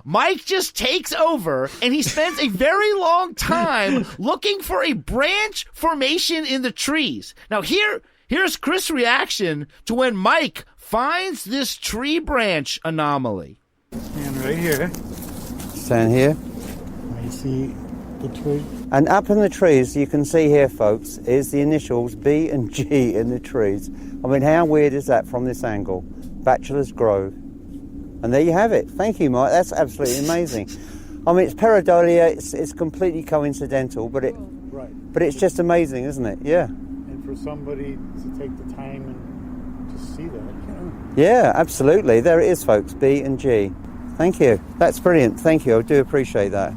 Mike just takes over, and he spends a very long time looking for a branch formation in the trees. Now, here's Chris' reaction to when Mike finds this tree branch anomaly. Stand right here. Stand here. You see the tree? And up in the trees, you can see here, folks, is the initials B and G in the trees. I mean, how weird is that from this angle? Bachelor's Grove. And there you have it. Thank you, Mike. That's absolutely amazing. I mean, it's pareidolia. It's completely coincidental, but it's just amazing, isn't it? Yeah. And for somebody to take the time and just see that. Yeah, absolutely. There it is, folks. B and G. Thank you. That's brilliant. Thank you. I do appreciate that.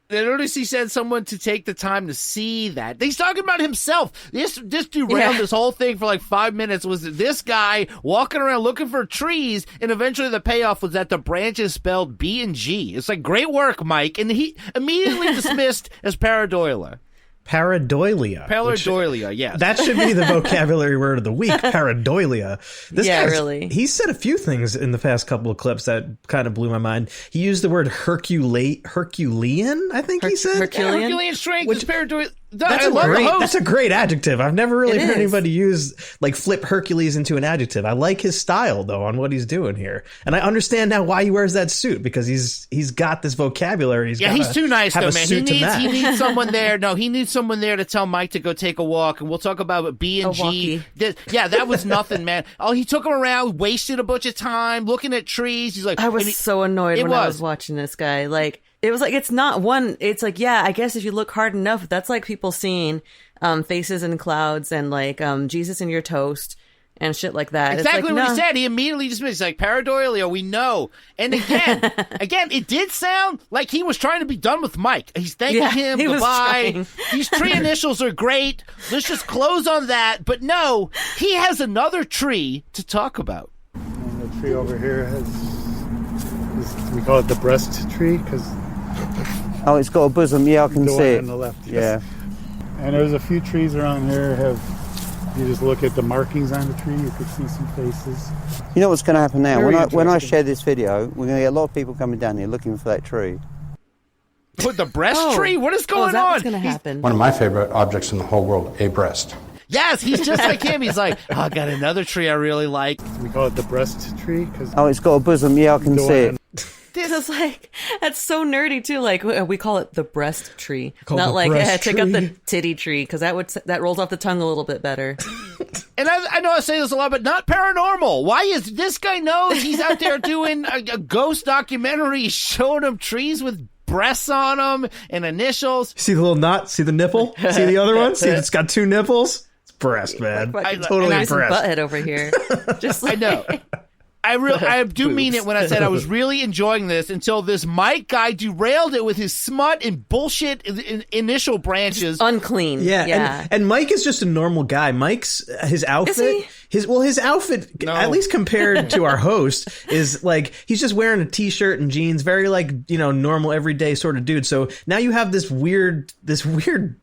I noticed he said someone to take the time to see that. He's talking about himself. This derailed this whole thing for like 5 minutes. Was this guy walking around looking for trees, and eventually the payoff was that the branch is spelled B and G. It's like, great work, Mike. And he immediately dismissed as pareidolia. Pareidolia. Pareidolia, yes. That should be the vocabulary word of the week, pareidolia. Really. He said a few things in the past couple of clips that kind of blew my mind. He used the word Herculean, I think he said. Herculean? Herculean strength, which is pareidolia. That's a great adjective. I've never really heard anybody use like flip Hercules into an adjective. I like his style though on what he's doing here, and I understand now why he wears that suit because he's got this vocabulary. He's too nice though, man. He needs someone there. No, he needs someone there to tell Mike to go take a walk, and we'll talk about B&G. Yeah, that was nothing, man. Oh, he took him around, wasted a bunch of time looking at trees. He's like, I was so annoyed when I was watching this guy. Like. It was like, it's not one, it's like, yeah, I guess if you look hard enough, that's like people seeing faces in clouds and like Jesus in your toast and shit like that. Exactly like, what he said. He immediately just he's like, pareidolia, we know. And again, it did sound like he was trying to be done with Mike. He's thanking him, goodbye. These tree initials are great. Let's just close on that. But no, he has another tree to talk about. And the tree over here we call it the breast tree because... Oh, it's got a bosom. Yeah, I can see it. On the left. Yes. Yeah. And there's a few trees around here you just look at the markings on the tree, you could see some faces. You know what's going to happen now? When I share this video, we're going to get a lot of people coming down here looking for that tree. What, the breast tree? What is going on? What's going to happen? One of my favorite objects in the whole world, a breast. Yes, he's just like him. He's like, oh, I got another tree I really like. We call it the breast tree because... Oh, it's got a bosom. Yeah, I can see it. This is like, that's so nerdy too. Like we call it the breast tree, not like check out the titty tree because that rolls off the tongue a little bit better. And I know I say this a lot, but not paranormal. Why is this guy knows he's out there doing a ghost documentary, showing him trees with breasts on them and initials? See the little knot? See the nipple? See the other one? See it's got two nipples? It's breast, man. Like, totally nice impressed. Butthead over here. Just like... I know. I do mean it when I said I was really enjoying this until this Mike guy derailed it with his smut and bullshit initial branches. Just unclean. Yeah. And Mike is just a normal guy. His outfit, his outfit, at least compared to our host, is like he's just wearing a t-shirt and jeans, very like, normal everyday sort of dude. So now you have this weird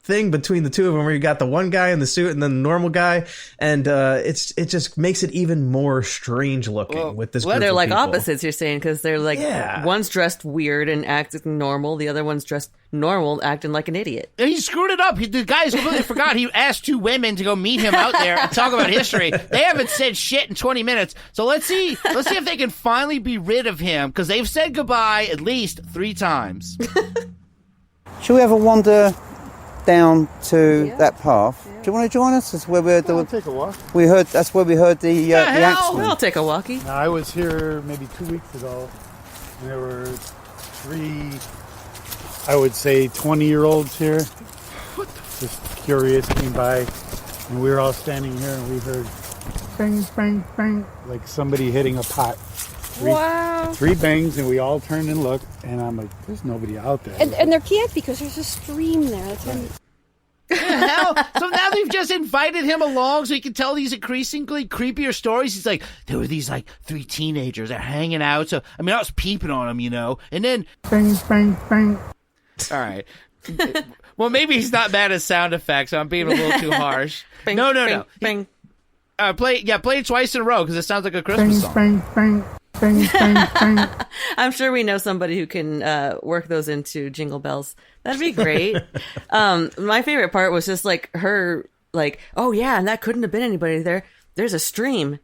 thing between the two of them where you got the one guy in the suit and then the normal guy, and it just makes it even more strange looking. With this group they're of like people. Opposites, you're saying, because they're like one's dressed weird and acting normal, the other one's dressed normal, acting like an idiot. And he screwed it up. The guys completely forgot. He asked two women to go meet him out there and talk about history. They haven't said shit in 20 minutes. So let's see if they can finally be rid of him because they've said goodbye at least 3 times. Should we ever wander down to that path? Do you want to join us? That's where I'll take a walk. That's where we heard the axeman. I'll take a walkie. Now, I was here maybe 2 weeks ago, and there were 3, I would say, 20-year-olds here. Just curious, came by, and we were all standing here, and we heard bang, bang, bang, like somebody hitting a pot. 3 bangs, and we all turned and looked, and I'm like, there's nobody out there. And there can't because there's a stream there. So now they've just invited him along so he can tell these increasingly creepier stories. He's like, there were these 3 teenagers. They're hanging out. So, I mean, I was peeping on them, and then... Bang, bang, bang. All right. Well, maybe he's not bad at sound effects, so I'm being a little too harsh. Bang, no. Bang. Play it twice in a row because it sounds like a Christmas song. Bang, bang, bang, bang, bang. I'm sure we know somebody who can work those into jingle bells. That'd be great. My favorite part was just like her, like, oh yeah, and that couldn't have been anybody there. There's a stream,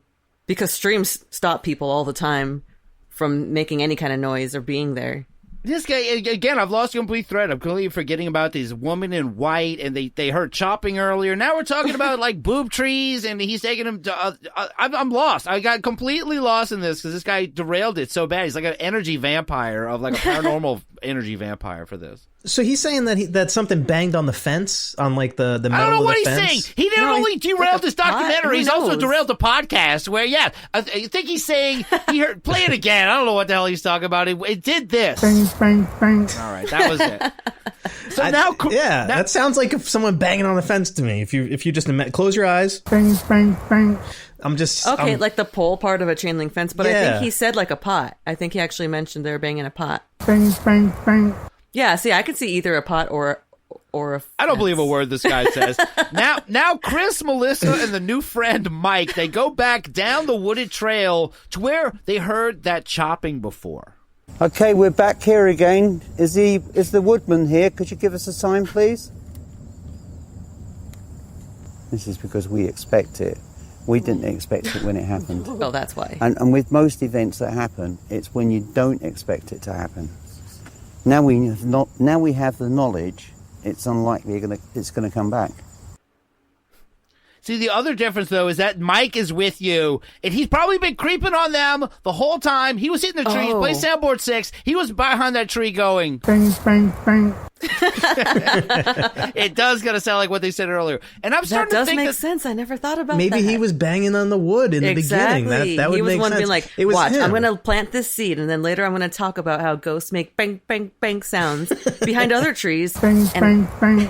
because streams stop people all the time from making any kind of noise or being there. This guy, again, I've lost a complete thread. I'm completely forgetting about this woman in white, and they heard chopping earlier. Now we're talking about, boob trees, and he's taking him to... I'm lost. I got completely lost in this, because this guy derailed it so bad. He's like an energy vampire of, a paranormal energy vampire for this. So he's saying that something banged on the fence, on the metal of the fence? I don't know what he's saying. He didn't only derail this documentary, he's also derailed the podcast where, I think he's saying, he heard, play it again. I don't know what the hell he's talking about. It did this. Bang, bang, bang. All right, that was it. So now that sounds like someone banging on the fence to me. If you just close your eyes. Bang, bang, bang. Like the pole part of a chain link fence, but I think he said like a pot. I think he actually mentioned they were banging a pot. Bang, bang, bang. Yeah, see, I could see either a pot or a fence. I don't believe a word this guy says. Now Chris, Melissa, and the new friend Mike, they go back down the wooded trail to where they heard that chopping before. Okay, we're back here again. Is the woodman here? Could you give us a sign, please? This is because we expect it. We didn't expect it when it happened. Well, that's why. And with most events that happen, it's when you don't expect it to happen. Now we have the knowledge, it's unlikely it's going to come back. See, the other difference, though, is that Mike is with you, and he's probably been creeping on them the whole time. He was hitting the trees, playing Soundboard 6. He was behind that tree going... Bang, bang, bang. It does kind of sound like what they said earlier. And I'm starting to think that does make sense. I never thought about maybe that. Maybe he was banging on the wood in the beginning. That would he was make one sense. Being like, it was watch, him. I'm going to plant this seed, and then later I'm going to talk about how ghosts make bang, bang, bang sounds behind other trees. Bang, bang, bang.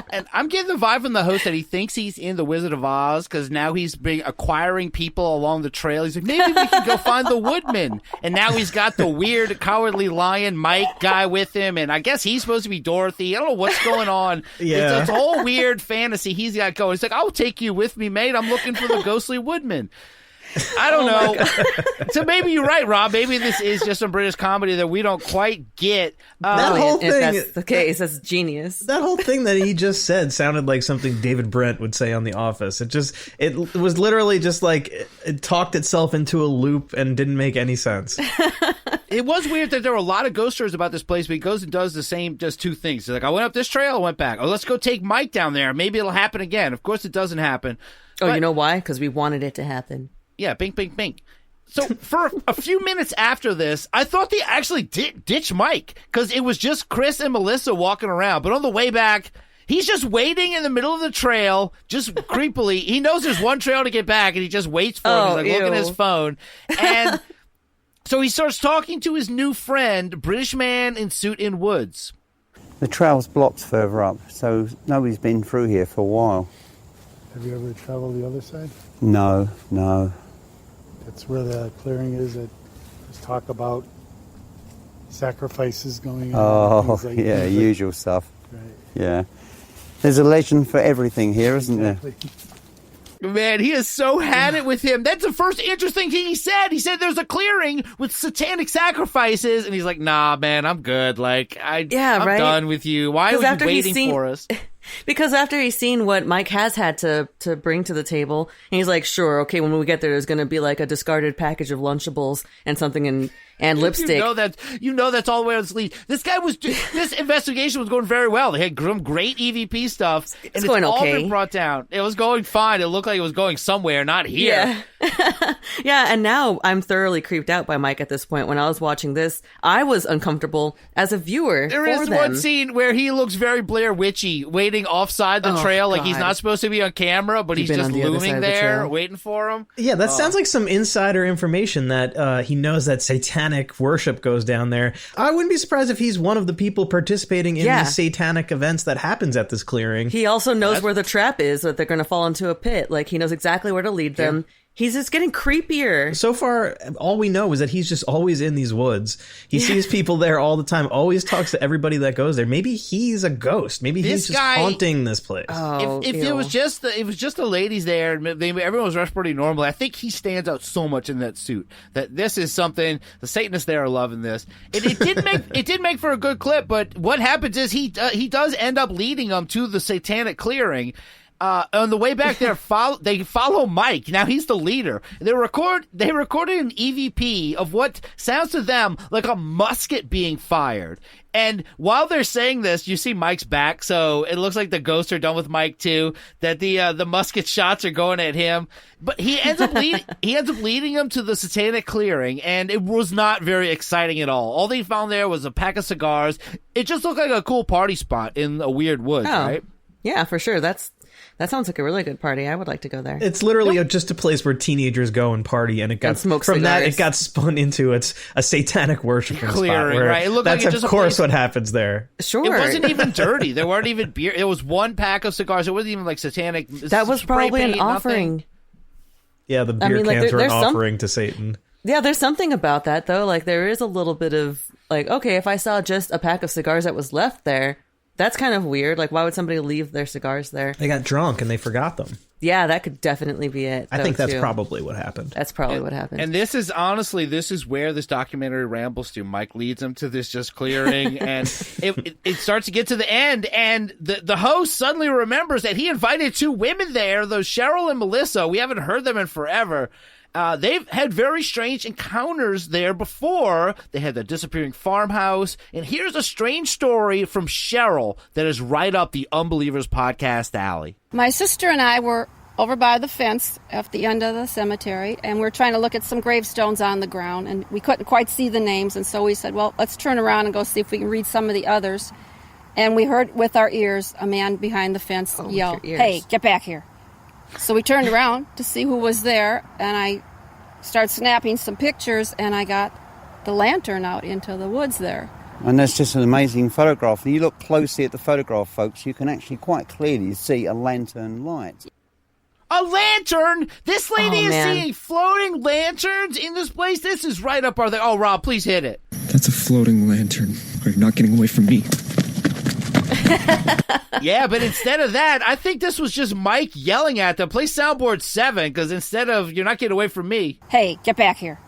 And I'm getting the vibe from the host that he thinks he's in The Wizard of Oz because now he's been acquiring people along the trail. He's like, maybe we can go find the woodman. And now he's got the weird cowardly lion Mike guy with him. And I guess he's supposed to be Dorothy. I don't know what's going on. Yeah. It's a whole weird fantasy he's got going. He's like, I'll take you with me, mate. I'm looking for the ghostly woodman. I don't know. So maybe you're right, Rob. Maybe this is just some British comedy that we don't quite get. That whole thing, if that's the case, that's genius. That whole thing that he just said sounded like something David Brent would say on The Office. It was literally just like it talked itself into a loop and didn't make any sense. It was weird that there were a lot of ghost stories about this place, but he goes and does just two things. He's like, I went up this trail, I went back. Oh, let's go take Mike down there. Maybe it'll happen again. Of course it doesn't happen. Oh, you know why? Because we wanted it to happen. Yeah, bink, bink, bink. So for a few minutes after this, I thought they actually ditch Mike because it was just Chris and Melissa walking around. But on the way back, he's just waiting in the middle of the trail, just creepily. He knows there's one trail to get back, and he just waits for him. He's like looking at his phone. And so he starts talking to his new friend, British man in suit in woods. The trail's blocked further up, so nobody's been through here for a while. Have you ever traveled the other side? No. That's where the clearing is. There's talk about sacrifices going on. Oh, like yeah, usual stuff. Right. Yeah. There's a legend for everything here, isn't there? Man, he has so had it with him. That's the first interesting thing he said. He said there's a clearing with satanic sacrifices, and he's like, nah, man, I'm good. Like, I'm done with you. Why are you waiting for us? Because after he's seen what Mike has had to bring to the table, and he's like, sure, okay, when we get there, there's going to be like a discarded package of Lunchables and something and lipstick. You know that's all the way on the sleeve. This investigation was going very well. They had some great EVP stuff, and it's going all okay. been brought down. It was going fine. It looked like it was going somewhere, not here. Yeah. Yeah, and now I'm thoroughly creeped out by Mike at this point. When I was watching this, I was uncomfortable as a viewer. There is one scene where he looks very Blair Witchy, waiting offside the trail, like he's not supposed to be on camera, but he's just looming there, waiting for him. Yeah, that sounds like some insider information that he knows that satanic worship goes down there. I wouldn't be surprised if he's one of the people participating in these satanic events that happens at this clearing. He also knows where the trap is, that they're going to fall into a pit. Like, he knows exactly where to lead them. He's just getting creepier. So far, all we know is that he's just always in these woods. He sees people there all the time, always talks to everybody that goes there. Maybe he's a ghost. Maybe he's just haunting this place. If it was just the ladies there, everyone was dressed pretty normally. I think he stands out so much in that suit that this is something. The Satanists there are loving this. It did make for a good clip, but what happens is he does end up leading them to the satanic clearing. On the way back there, they follow Mike. Now he's the leader. They recorded an EVP of what sounds to them like a musket being fired. And while they're saying this, you see Mike's back, so it looks like the ghosts are done with Mike too. That the musket shots are going at him, but he ends up leading them to the satanic clearing, and it was not very exciting at all. All they found there was a pack of cigars. It just looked like a cool party spot in a weird woods, right? Yeah, for sure. That sounds like a really good party. I would like to go there. It's literally just a place where teenagers go and party, and it got it got spun into a satanic worshiping clearing, spot. Right? It looked that's like just of course what happens there. Sure, it wasn't even dirty. There weren't even beer. It was one pack of cigars. It wasn't even like satanic. That was probably an offering. Yeah, the beer cans were an offering to Satan. Yeah, there's something about that though. Like there is a little bit of like, okay, if I saw just a pack of cigars that was left there, That's kind of weird. Like, why would somebody leave their cigars there? They got drunk and they forgot them. Yeah, that could definitely be it. I think that's too. probably what happened. That's probably what happened. And this is where this documentary rambles to. Mike leads them to this just clearing, and it starts to get to the end, and the host suddenly remembers that he invited 2 women there, those Cheryl and Melissa. We haven't heard them in forever. They've had very strange encounters there before. They had the disappearing farmhouse. And here's a strange story from Cheryl that is right up the Unbelievers podcast alley. My sister and I were over by the fence at the end of the cemetery, and we're trying to look at some gravestones on the ground, and we couldn't quite see the names, and so we said, well, let's turn around and go see if we can read some of the others. And we heard with our ears a man behind the fence yell, "Hey, get back here." So we turned around to see who was there, and I started snapping some pictures, and I got the lantern out into the woods there. And that's just an amazing photograph. And you look closely at the photograph, folks, you can actually quite clearly see a lantern light. A lantern? This lady is seeing floating lanterns in this place? This is right up our... Oh, Rob, please hit it. That's a floating lantern. You're not getting away from me. Yeah, but instead of that, I think this was just Mike yelling at them. Play soundboard 7, because instead of "you're not getting away from me," "Hey, get back here."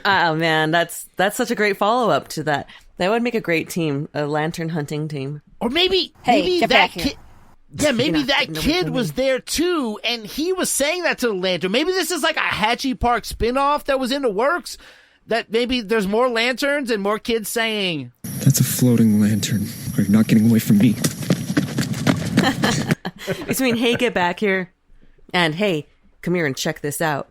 Oh man, that's such a great follow up to that. That would make a great team, a lantern hunting team. Or maybe get that back here. Yeah, maybe that kid was there too, and he was saying that to the lantern. Maybe this is like a Hatchie Park spinoff that was in the works. That maybe there's more lanterns and more kids saying, "That's a floating lantern. You're not getting away from me." Between "hey, get back here," and "hey, come here and check this out."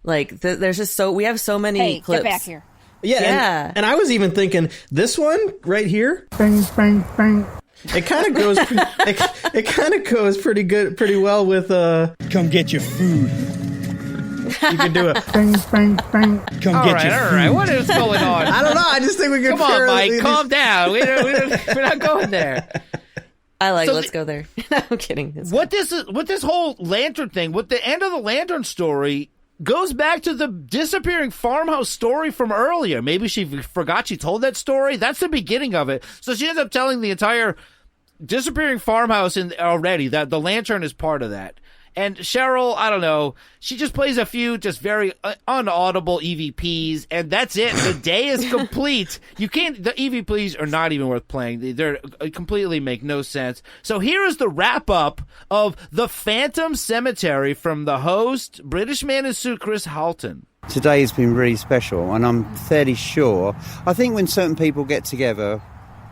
Like, there's just we have so many clips. Get back here. Yeah. And I was even thinking, this one right here, bang, bang, bang. It kind of goes. it kind of goes pretty well with "come get your food." You can do a bang, bang, bang. Come get your food. All right. What is going on? I don't know. I just think we can. Come on, Mike. Calm down. We're not going there. Let's go there. I'm kidding. What this whole lantern thing, what the end of the lantern story goes back to the disappearing farmhouse story from earlier. Maybe she forgot she told that story. That's the beginning of it. So she ends up telling the entire disappearing farmhouse already. That the lantern is part of that. And Cheryl, I don't know, she just plays a few just very unaudible EVPs, and that's it. The day is complete. The EVPs are not even worth playing. They completely make no sense. So here is the wrap-up of The Phantom Cemetery from the host, British man in suit, Chris Halton. Today has been really special, and I'm fairly sure, I think when certain people get together,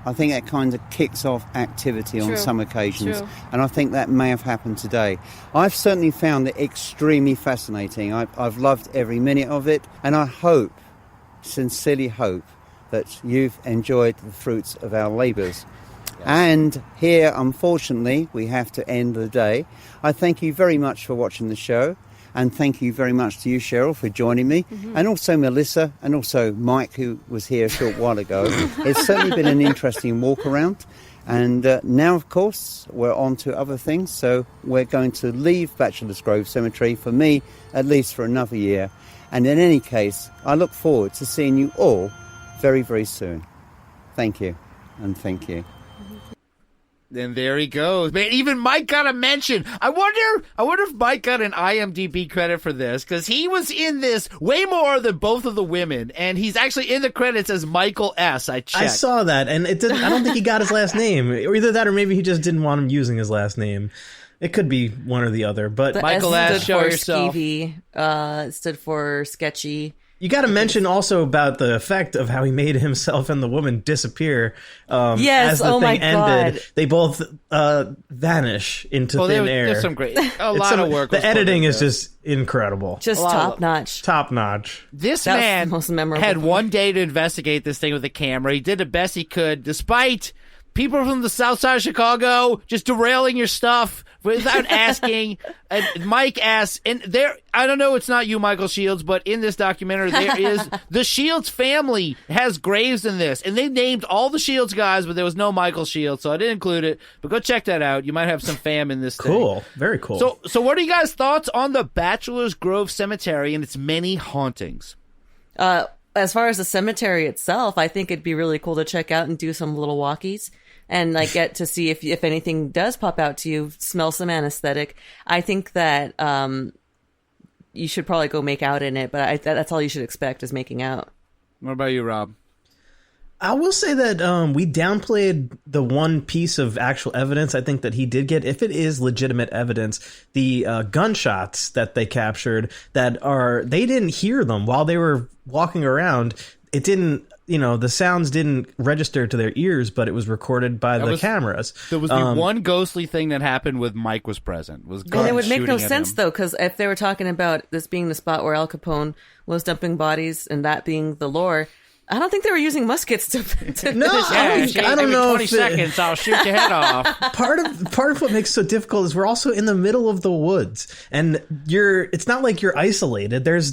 I think that kind of kicks off activity on some occasions. And I think that may have happened today. I've certainly found it extremely fascinating. I've loved every minute of it. And I sincerely hope, that you've enjoyed the fruits of our labours. Yes. And here, unfortunately, we have to end the day. I thank you very much for watching the show. And thank you very much to you, Cheryl, for joining me. Mm-hmm. And also Melissa, and also Mike, who was here a short while ago. It's certainly been an interesting walk around. And now, of course, we're on to other things. So we're going to leave Bachelor's Grove Cemetery, for me, at least for another year. And in any case, I look forward to seeing you all very, very soon. Thank you. And thank you. And there he goes. Man, even Mike got a mention. I wonder if Mike got an IMDb credit for this, because he was in this way more than both of the women, and he's actually in the credits as Michael S. I checked. I saw that, and I don't think he got his last name. Or either that, or maybe he just didn't want him using his last name. It could be one or the other. But Michael S. Show yourself. Skeevy, stood for sketchy. You got to mention also about the effect of how he made himself and the woman disappear. Yes, as the thing ended, God. They both vanish into thin air. There's some great, a lot of work. The editing is just incredible. Just top notch. Top notch. This man had one day to investigate this thing with a camera. He did the best he could, despite people from the south side of Chicago just derailing your stuff without asking. And Mike asks, and there, I don't know, it's not you, Michael Shields, but in this documentary, there is the Shields family has graves in this, and they named all the Shields guys, but there was no Michael Shields, so I didn't include it. But go check that out. You might have some fam in this Cool. thing. Very cool. So what are you guys' thoughts on the Bachelor's Grove Cemetery and its many hauntings? as far as the cemetery itself, I think it'd be really cool to check out and do some little walkies and like get to see if anything does pop out to you, smell some anesthetic. I think that you should probably go make out in it, but that's all you should expect is making out. What about you, Rob? I will say that we downplayed the one piece of actual evidence I think that he did get. If it is legitimate evidence, the gunshots that they captured they didn't hear them while they were walking around. It didn't, the sounds didn't register to their ears, but it was recorded by the cameras. There was the one ghostly thing that happened with Mike was present. And it would make no sense, though, because if they were talking about this being the spot where Al Capone was dumping bodies and that being the lore, I don't think they were using muskets to no, I don't know. 20 seconds, I'll shoot your head off. Part of what makes it so difficult is we're also in the middle of the woods, and it's not like you're isolated. There's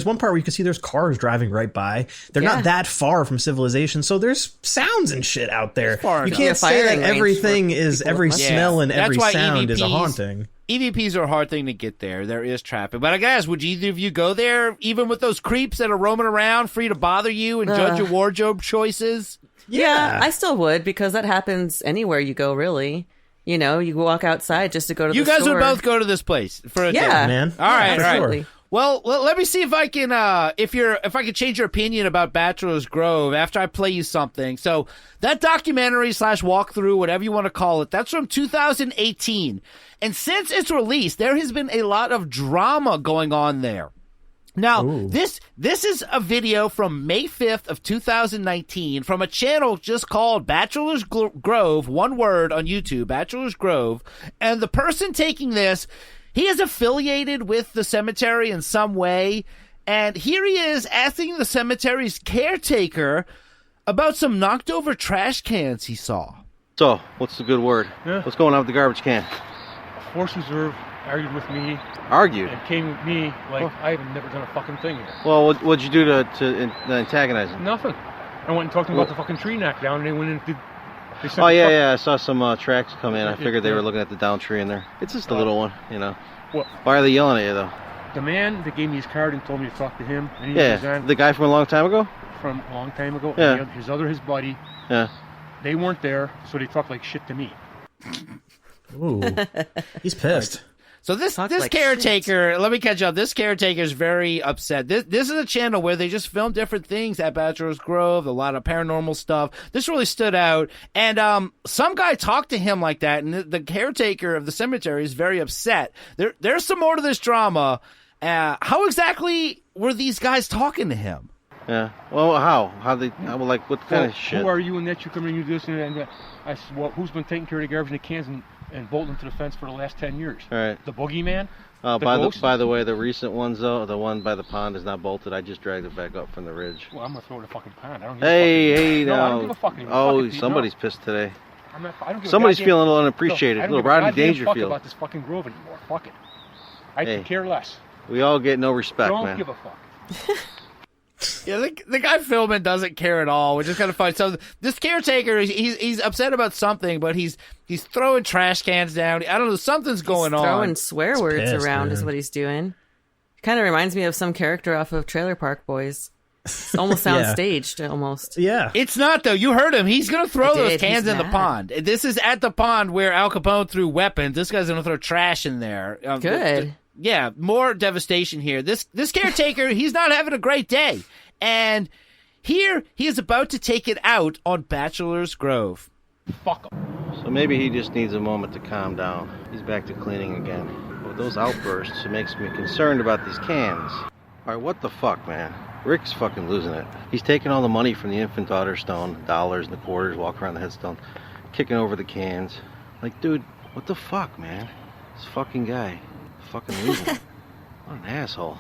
one part where you can see there's cars driving right by. They're not that far from civilization, so there's sounds and shit out there. You can't say that everything is every smell and every sound is a haunting. EVPs are a hard thing to get there. There is traffic. But I guess, would either of you go there, even with those creeps that are roaming around, free to bother you and judge your wardrobe choices? Yeah, I still would, because that happens anywhere you go, really. You walk outside just to go to the store. You guys would both go to this place for a day. Man. All right, absolutely. All right. Well, let me see if I can if I can change your opinion about Bachelor's Grove after I play you something. So that documentary / walkthrough, whatever you want to call it, that's from 2018. And since its release, there has been a lot of drama going on there. Now, this is a video from May 5th of 2019 from a channel just called Bachelor's Grove, one word on YouTube, Bachelor's Grove. And the person taking this, he is affiliated with the cemetery in some way, and here he is asking the cemetery's caretaker about some knocked over trash cans he saw. So, what's the good word? Yeah. What's going on with the garbage can? Force Reserve argued with me. Argued? And came with me like I have never done a fucking thing here. Well, what'd you do to antagonize him? Nothing. I went and talked to them about the fucking tree knockdown, and they went in and did... Oh, yeah, I saw some tracks come in. I figured they were looking at the down tree in there. It's just a little one, What? Why are they yelling at you, though? The man that gave me his card and told me to talk to him. And the guy from a long time ago? From a long time ago. Yeah. And his buddy. Yeah. They weren't there, so they talked like shit to me. Ooh. He's pissed. So this caretaker, let me catch up. This caretaker is very upset. This is a channel where they just film different things at Bachelor's Grove, a lot of paranormal stuff. This really stood out. And some guy talked to him like that, and the caretaker of the cemetery is very upset. There's some more to this drama. How exactly were these guys talking to him? Yeah. Well, how? What kind of shit? Who are you and that you come in and do this and that? I said, well, who's been taking care of the garbage and the cans and bolting to the fence for the last 10 years? All right. The boogeyman? By the way, the recent ones, though, the one by the pond is not bolted. I just dragged it back up from the ridge. Well, I'm going to throw it in the fucking pond. I don't give a fucking... No. I don't give a fucking... Somebody's pissed today. I don't give Somebody's a feeling a little unappreciated. I don't little give a Rodney Dangerfield. about this fucking Grove anymore. Fuck it. I could care less. We all get no respect, man. Don't give a fuck. Yeah, the guy filming doesn't care at all, which is kind of funny. So this caretaker, he's upset about something, but he's throwing trash cans down. I don't know, something's going on. Throwing swear words around is what he's doing. Kind of reminds me of some character off of Trailer Park Boys. It almost sounds staged, almost. Yeah. It's not, though. You heard him. He's going to throw those cans in the pond. This is at the pond where Al Capone threw weapons. This guy's going to throw trash in there. Good. Yeah, more devastation here. This caretaker, he's not having a great day. And here he is about to take it out on Bachelor's Grove. Fuck him. So maybe he just needs a moment to calm down. He's back to cleaning again. With those outbursts, it makes me concerned about these cans. All right, what the fuck, man? Rick's fucking losing it. He's taking all the money from the infant daughter stone, the dollars and the quarters, walking around the headstone, kicking over the cans. Like, dude, what the fuck, man? This fucking guy. Fucking losing it. What an asshole.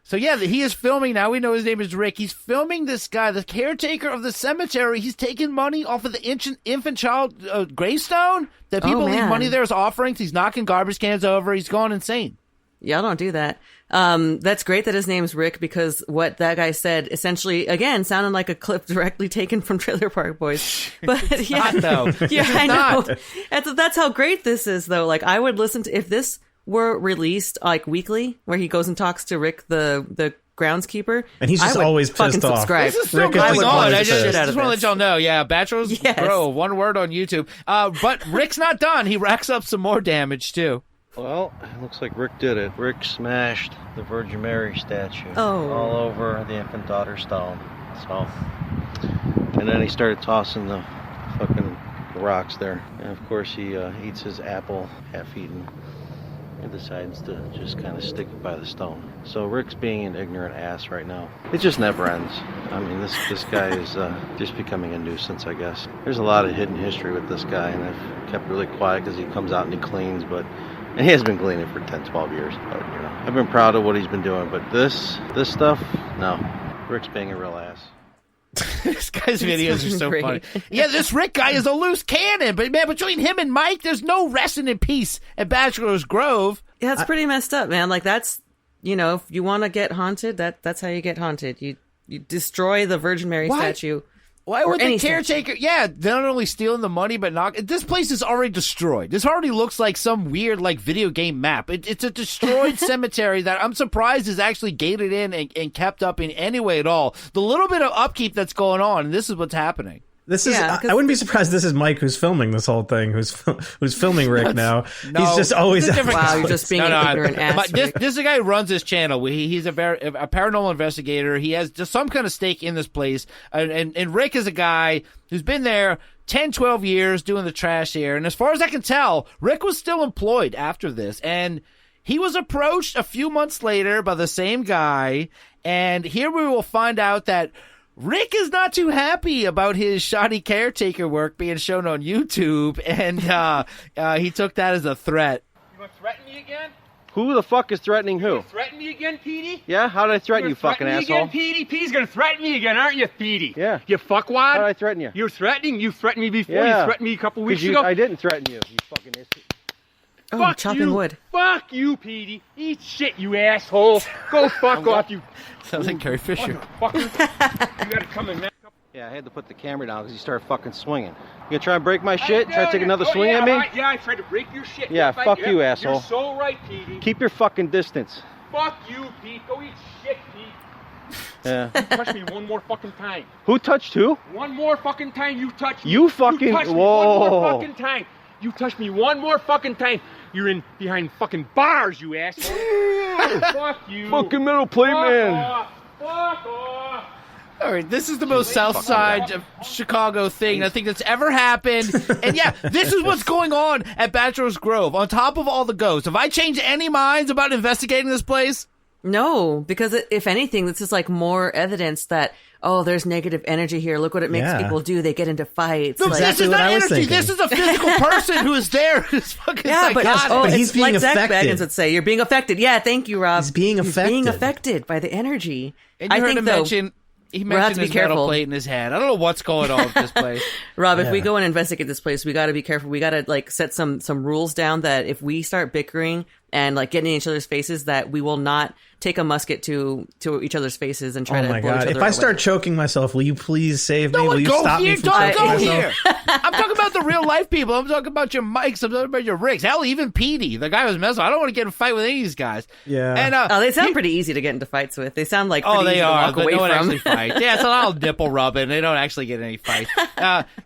So yeah, he is filming now. We know his name is Rick. He's filming this guy, the caretaker of the cemetery. He's taking money off of the infant child gravestone that people leave money there as offerings. He's knocking garbage cans over. He's going insane. Y'all don't do that. That's great that his name's Rick, because what that guy said essentially, again, sounded like a clip directly taken from Trailer Park Boys. But it's not, though. Yeah, it's I not. know. That's how great this is, though. Like, I would listen to, if this were released like weekly, where he goes and talks to Rick, the groundskeeper, and he's just always fucking pissed off. subscribe. This is still going on. I just want to let y'all know. Yeah, Bachelor's Yes. Grove, one word on YouTube. But Rick's not done. He racks up some more damage too. Well, it looks like Rick did it. Rick smashed the Virgin Mary statue Oh. all over the infant daughter stone. So, and then he started tossing the fucking rocks there. And of course, he eats his apple half-eaten and decides to just kind of stick it by the stone. So Rick's being an ignorant ass right now. It just never ends. I mean, this guy is just becoming a nuisance, I guess. There's a lot of hidden history with this guy, and I've kept really quiet because he comes out and he cleans, and he has been cleaning for 10, 12 years. But, you know, I've been proud of what he's been doing. But this stuff, no. Rick's being a real ass. This guy's videos are so funny. Yeah, this Rick guy is a loose cannon. But, man, between him and Mike, there's no resting in peace at Bachelor's Grove. Yeah, that's pretty messed up, man. Like, that's, you know, if you want to get haunted, that's how you get haunted. You destroy the Virgin Mary statue. Why would the caretaker? Yeah, they're not only stealing the money, but not. This place is already destroyed. This already looks like some weird, like, video game map. It's a destroyed cemetery that I'm surprised is actually gated in and kept up in any way at all. The little bit of upkeep that's going on, and this is what's happening. This is. I wouldn't be surprised. This is Mike who's filming this whole thing. Who's filming Rick now? He's just always. Wow, you're just being an ignorant ass. This is a guy who runs his channel. He's a paranormal investigator. He has just some kind of stake in this place. And Rick is a guy who's been there 10, 12 years doing the trash here. And as far as I can tell, Rick was still employed after this. And he was approached a few months later by the same guy. And here we will find out that Rick is not too happy about his shoddy caretaker work being shown on YouTube, and he took that as a threat. You want to threaten me again? Who the fuck is threatening who? You threaten me again, Petey? Yeah? How did I threaten you, fucking asshole? Again, Petey? Petey's gonna threaten me again, aren't you, Petey? Yeah. You fuckwad? How did I threaten you? You're threatening? You threatened me before. Yeah. You threatened me a couple weeks ago. I didn't threaten you, you fucking idiot. Oh, Fuck chopping you. wood. Fuck you, Petey. Eat shit, you asshole. Go fuck off, you. Sounds like Carrie Fisher. Fucker. You gotta come in, man. Yeah, I had to put the camera down because you started fucking swinging. You gonna try and break my shit? Try to take another swing at me? Yeah, I tried to break your shit. Yeah, fuck you, asshole. You're so right, Petey. Keep your fucking distance. Fuck you, Pete. Go eat shit, Pete. Yeah. You touch me one more fucking time. Who touched who? One more fucking time you touch me. You fucking... You touch me Whoa. one more fucking time. You touch me one more fucking time. You're in behind fucking bars, you asshole. Fuck you. Fucking metal plate man. Off. Fuck off. All right, this is the most South Side of Chicago thing I think that's ever happened. And yeah, this is what's going on at Bachelor's Grove, on top of all the ghosts. Have I changed any minds about investigating this place? No, because if anything, this is like more evidence that, oh, there's negative energy here. Look what it makes people do. They get into fights. No, this is not energy. This is a physical person who is there who's fucking psychotic. But he's being like affected. Zach Baggins would say, you're being affected. Yeah, thank you, Rob. He's being affected by the energy. And you heard him mention... He mentioned his metal plate in his head. I don't know what's going on with this place. Rob, if we go and investigate this place, we got to be careful. We got to like set some rules down that if we start bickering and like getting in each other's faces, that we will not take a musket to each other's faces and try to blow each other If I start away. choking myself, will you please save me? No, Will you stop me from don't choking go myself? here. I'm talking about the real life people. I'm talking about your Mikes. I'm talking about your Ricks. Hell, even Petey, the guy who's messing. I don't want to get in a fight with any of these guys. Yeah. And they sound pretty easy to get into fights with. They sound like pretty they easy are, to walk but away no one from. actually fights. Yeah, it's a lot of nipple rubbing. They don't actually get any fights.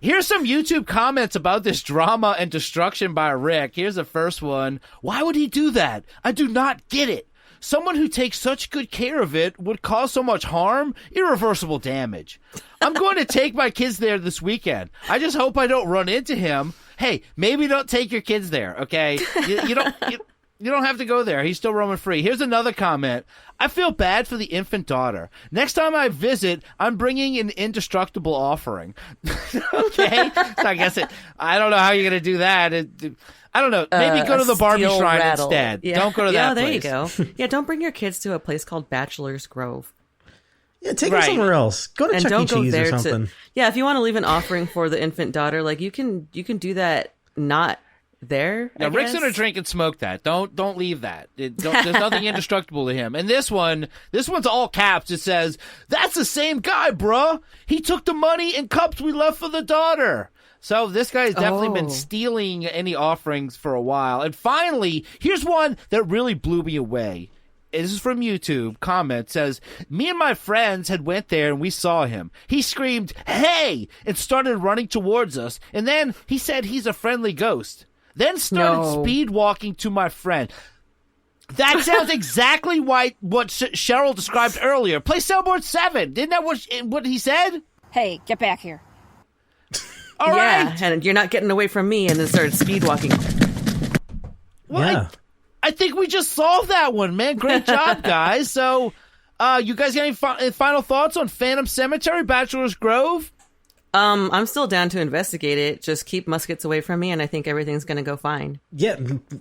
Here's some YouTube comments about this drama and destruction by Rick. Here's the first one. Why would he do that? I do not get it. Someone who takes such good care of it would cause so much harm, irreversible damage. I'm going to take my kids there this weekend. I just hope I don't run into him. Hey, maybe don't take your kids there, okay? You don't have to go there. He's still roaming free. Here's another comment. I feel bad for the infant daughter. Next time I visit, I'm bringing an indestructible offering. Okay? So I don't know how you're going to do that. I don't know. Maybe go to the Barbie shrine instead. Yeah. Don't go to that there place. you go. Yeah, don't bring your kids to a place called Bachelor's Grove. Yeah, take them somewhere else. Go to And Chuck E. don't go Cheese there or something. if you want to leave an offering for the infant daughter, like you can do that not there. Yeah, Rick's gonna drink and smoke that. Don't leave that. There's nothing indestructible to him. And this one's all caps. It says, "That's the same guy, bruh. He took the money and cups we left for the daughter." So this guy's definitely been stealing any offerings for a while. And finally, here's one that really blew me away. this is from YouTube, comment says, me and my friends had went there and we saw him. He screamed, "Hey!" and started running towards us. And then he said he's a friendly ghost. Then started speed walking to my friend. That sounds exactly what Cheryl described earlier. Play Soundboard 7. Didn't that what he said? Hey, get back here. All right. And you're not getting away from me, and then started speed walking. Well, Yeah. I think we just solved that one, man. Great job, guys. So, you guys got any final thoughts on Phantom Cemetery, Bachelor's Grove? I'm still down to investigate it. Just keep muskets away from me, and I think everything's going to go fine. Yeah,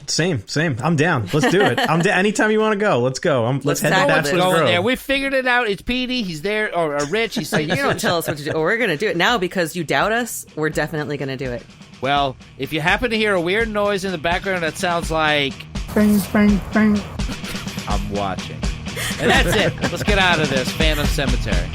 same. I'm down. Let's do it. I'm down. Anytime you want to go, let's go. Let's head to Bachelor's Grove. There. We figured it out. It's Petey. He's there. Or Rich. He's saying, you don't tell us what to do. We're going to do it now because you doubt us. We're definitely going to do it. Well, if you happen to hear a weird noise in the background that sounds like... Bang, bang, bang. I'm watching. And that's it. Let's get out of this. Phantom Cemetery.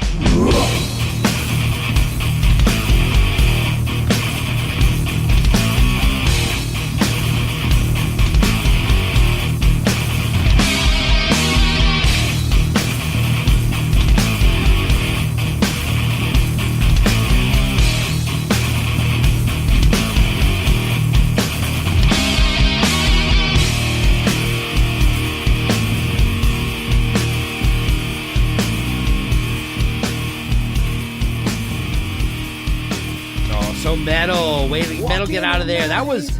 So metal, metal, get out of there. That was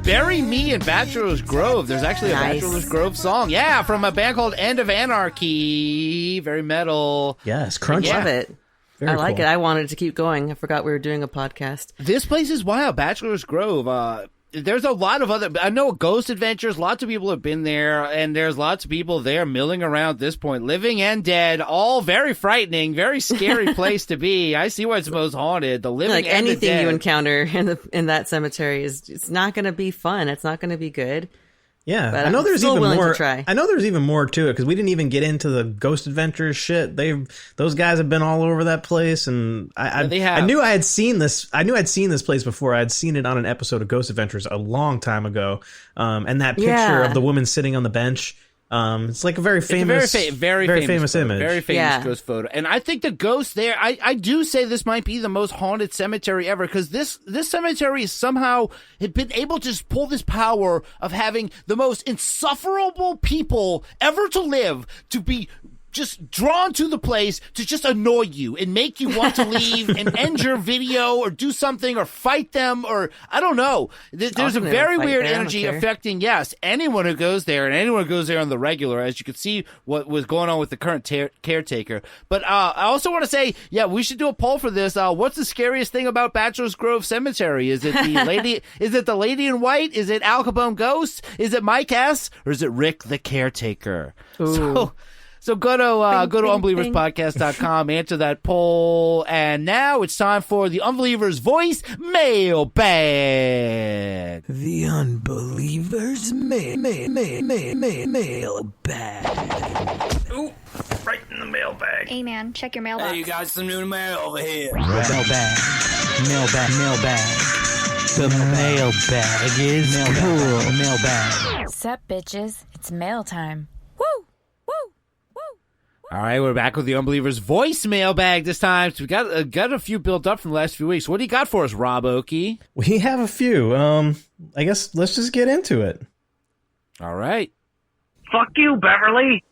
Bury Me in Bachelor's Grove. There's actually a Bachelor's Grove song. Yeah, from a band called End of Anarchy. Very metal. Yes, crunchy. I love it. Very I like cool. it. I wanted to keep going. I forgot we were doing a podcast. This place is wild. Bachelor's Grove. There's a lot of other... I know Ghost Adventures. Lots of people have been there, and there's lots of people there milling around at this point. Living and dead. All very frightening. Very scary place to be. I see why it's most haunted. The living Like and the anything dead. you encounter in that cemetery it's not going to be fun. It's not going to be good. Yeah, But I know I'm there's still even willing to more. try. I know there's even more to it because we didn't even get into the Ghost Adventures shit. Those guys have been all over that place, and they have. I knew I had seen this. I knew I'd seen this place before. I had seen it on an episode of Ghost Adventures a long time ago. And that picture of the woman sitting on the bench. It's like a very famous, very famous photo. image. Very famous ghost photo. And I think the ghost there, I do say this might be the most haunted cemetery ever because this cemetery is somehow had been able to just pull this power of having the most insufferable people ever to live to be just drawn to the place to just annoy you and make you want to leave and end your video or do something or fight them or I don't know. There's a very weird energy affecting, anyone who goes there and anyone who goes there on the regular, as you can see what was going on with the current caretaker. But I also want to say, we should do a poll for this. What's the scariest thing about Bachelor's Grove Cemetery? Is it the lady? Is it the lady in white? Is it Al Capone Ghost? Is it Mike S? Or is it Rick the caretaker? So go to unbelieverspodcast.com, answer that poll, and now it's time for the Unbelievers Voice Mailbag. The Unbelievers Mailbag. Ooh, right in the mailbag. Hey man, check your mailbox. Hey, you got some new mail over here. Mailbag. The mailbag is cool. Mailbag. Sup, bitches? It's mail time. All right, we're back with the Unbelievers Voice Mailbag this time. So we got a few built up from the last few weeks. What do you got for us, Rob Oakey? We have a few. I guess let's just get into it. All right. Fuck you, Beverly.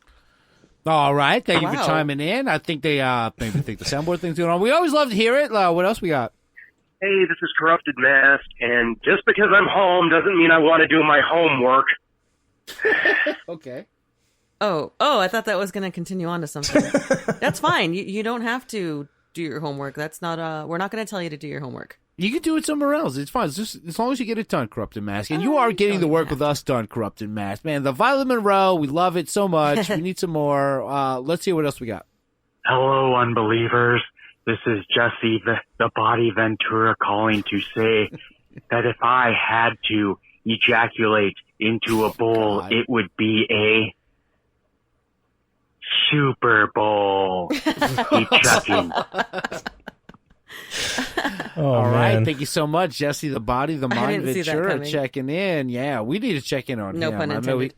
All right, thank you for chiming in. I think they maybe think the soundboard thing's going on. We always love to hear it. What else we got? Hey, this is Corrupted Mask, and just because I'm home doesn't mean I want to do my homework. Okay. Oh, I thought that was going to continue on to something. That's fine. You don't have to do your homework. That's not we're not going to tell you to do your homework. You can do it somewhere else. It's fine. It's just as long as you get it done, Corrupted Mask. And you are getting the work with us done, Corrupted Mask. Man, the Violet Monroe, we love it so much. We need some more. Let's see what else we got. Hello, unbelievers. This is Jesse, the Body Ventura, calling to say that if I had to ejaculate into a bowl, it would be a Super Bowl. Keep chucking. All right, man. thank you so much, Jesse, the Body, the Mind Ventura, checking in. Yeah, we need to check in on him. No pun intended.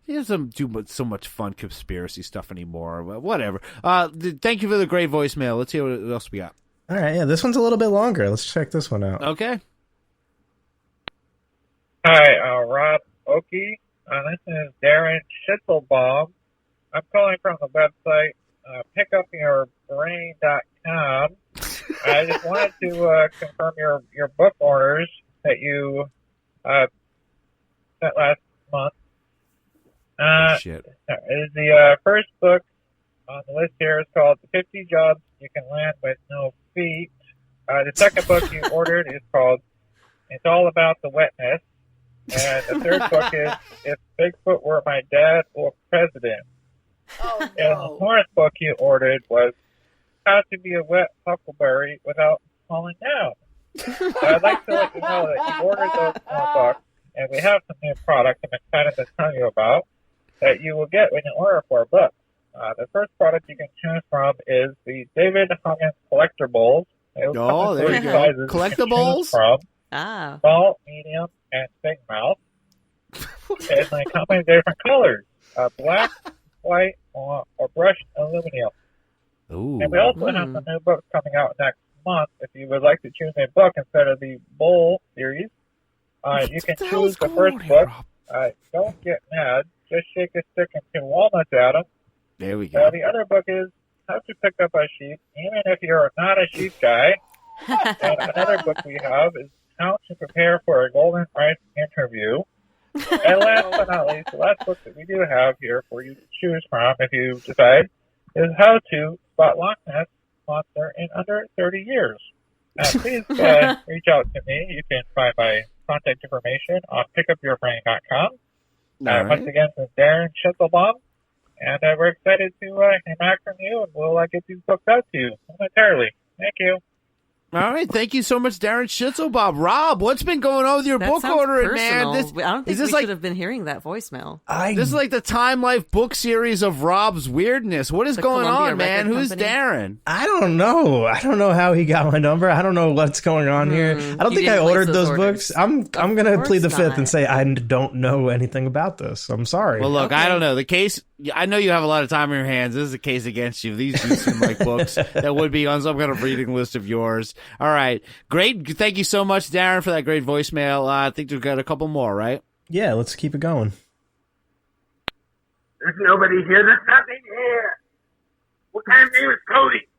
He doesn't do so much fun conspiracy stuff anymore. Whatever. Thank you for the great voicemail. Let's hear what else we got. All right, yeah, this one's a little bit longer. Let's check this one out. Okay. Hi, Rob Oakey. This is Darren Schitzelbaum. I'm calling from the website pickupyourbrain.com. I just wanted to confirm your book orders that you sent last month. Shit. The first book on the list here is called The 50 Jobs You Can Land With No Feet. The second book you ordered is called It's All About the Wetness. And the third book is If Bigfoot Were My Dad or President. Oh, no. And the fourth book you ordered was How to Be a Wet Huckleberry Without Falling Down. I'd like to let you know that you ordered those four books, and we have some new products I'm excited to tell you about that you will get when you order 4 books. The first product you can choose from is the David Huggins Collectibles. Oh, there you go. Collectibles? From Ah. small, medium, and big mouth. And they come in different colors. Black, white, or brushed aluminum. Ooh. And we also have some new books coming out next month. If you would like to choose a book instead of the Bull series, you can choose the first book. Don't get mad. Just shake a stick and 2 walnuts at them. There we go. The other book is How to Pick Up a Sheep, even if you're not a sheep guy. And another book we have is How to Prepare for a Golden Rice Interview. And last but not least, the last book that we do have here for you to choose from, if you decide, is How to Spot Loch Ness Monster in Under 30 Years. Please reach out to me. You can find my contact information on pickupyourbrain.com. Once again, this is Darren Schitzelbaum, and we're excited to hear back from you, and we'll get these books out to you momentarily. Thank you. All right, thank you so much, Darren Schitzelbaum. Rob, what's been going on with your book ordering, man? I don't think we should have been hearing that voicemail. This is like the Time Life book series of Rob's weirdness. What is going on, man? Who's Darren? I don't know. I don't know how he got my number. I don't know what's going on here. I don't think I ordered those books. I'm going to plead the fifth and say I don't know anything about this. I'm sorry. Well, look, I don't know. The case, I know you have a lot of time on your hands. This is a case against you. These do seem like books that would be on some kind of reading list of yours. All right. Great. Thank you so much, Darren, for that great voicemail. I think we've got a couple more, right? Yeah, let's keep it going. There's nobody here. There's nothing here. What kind of name is Cody?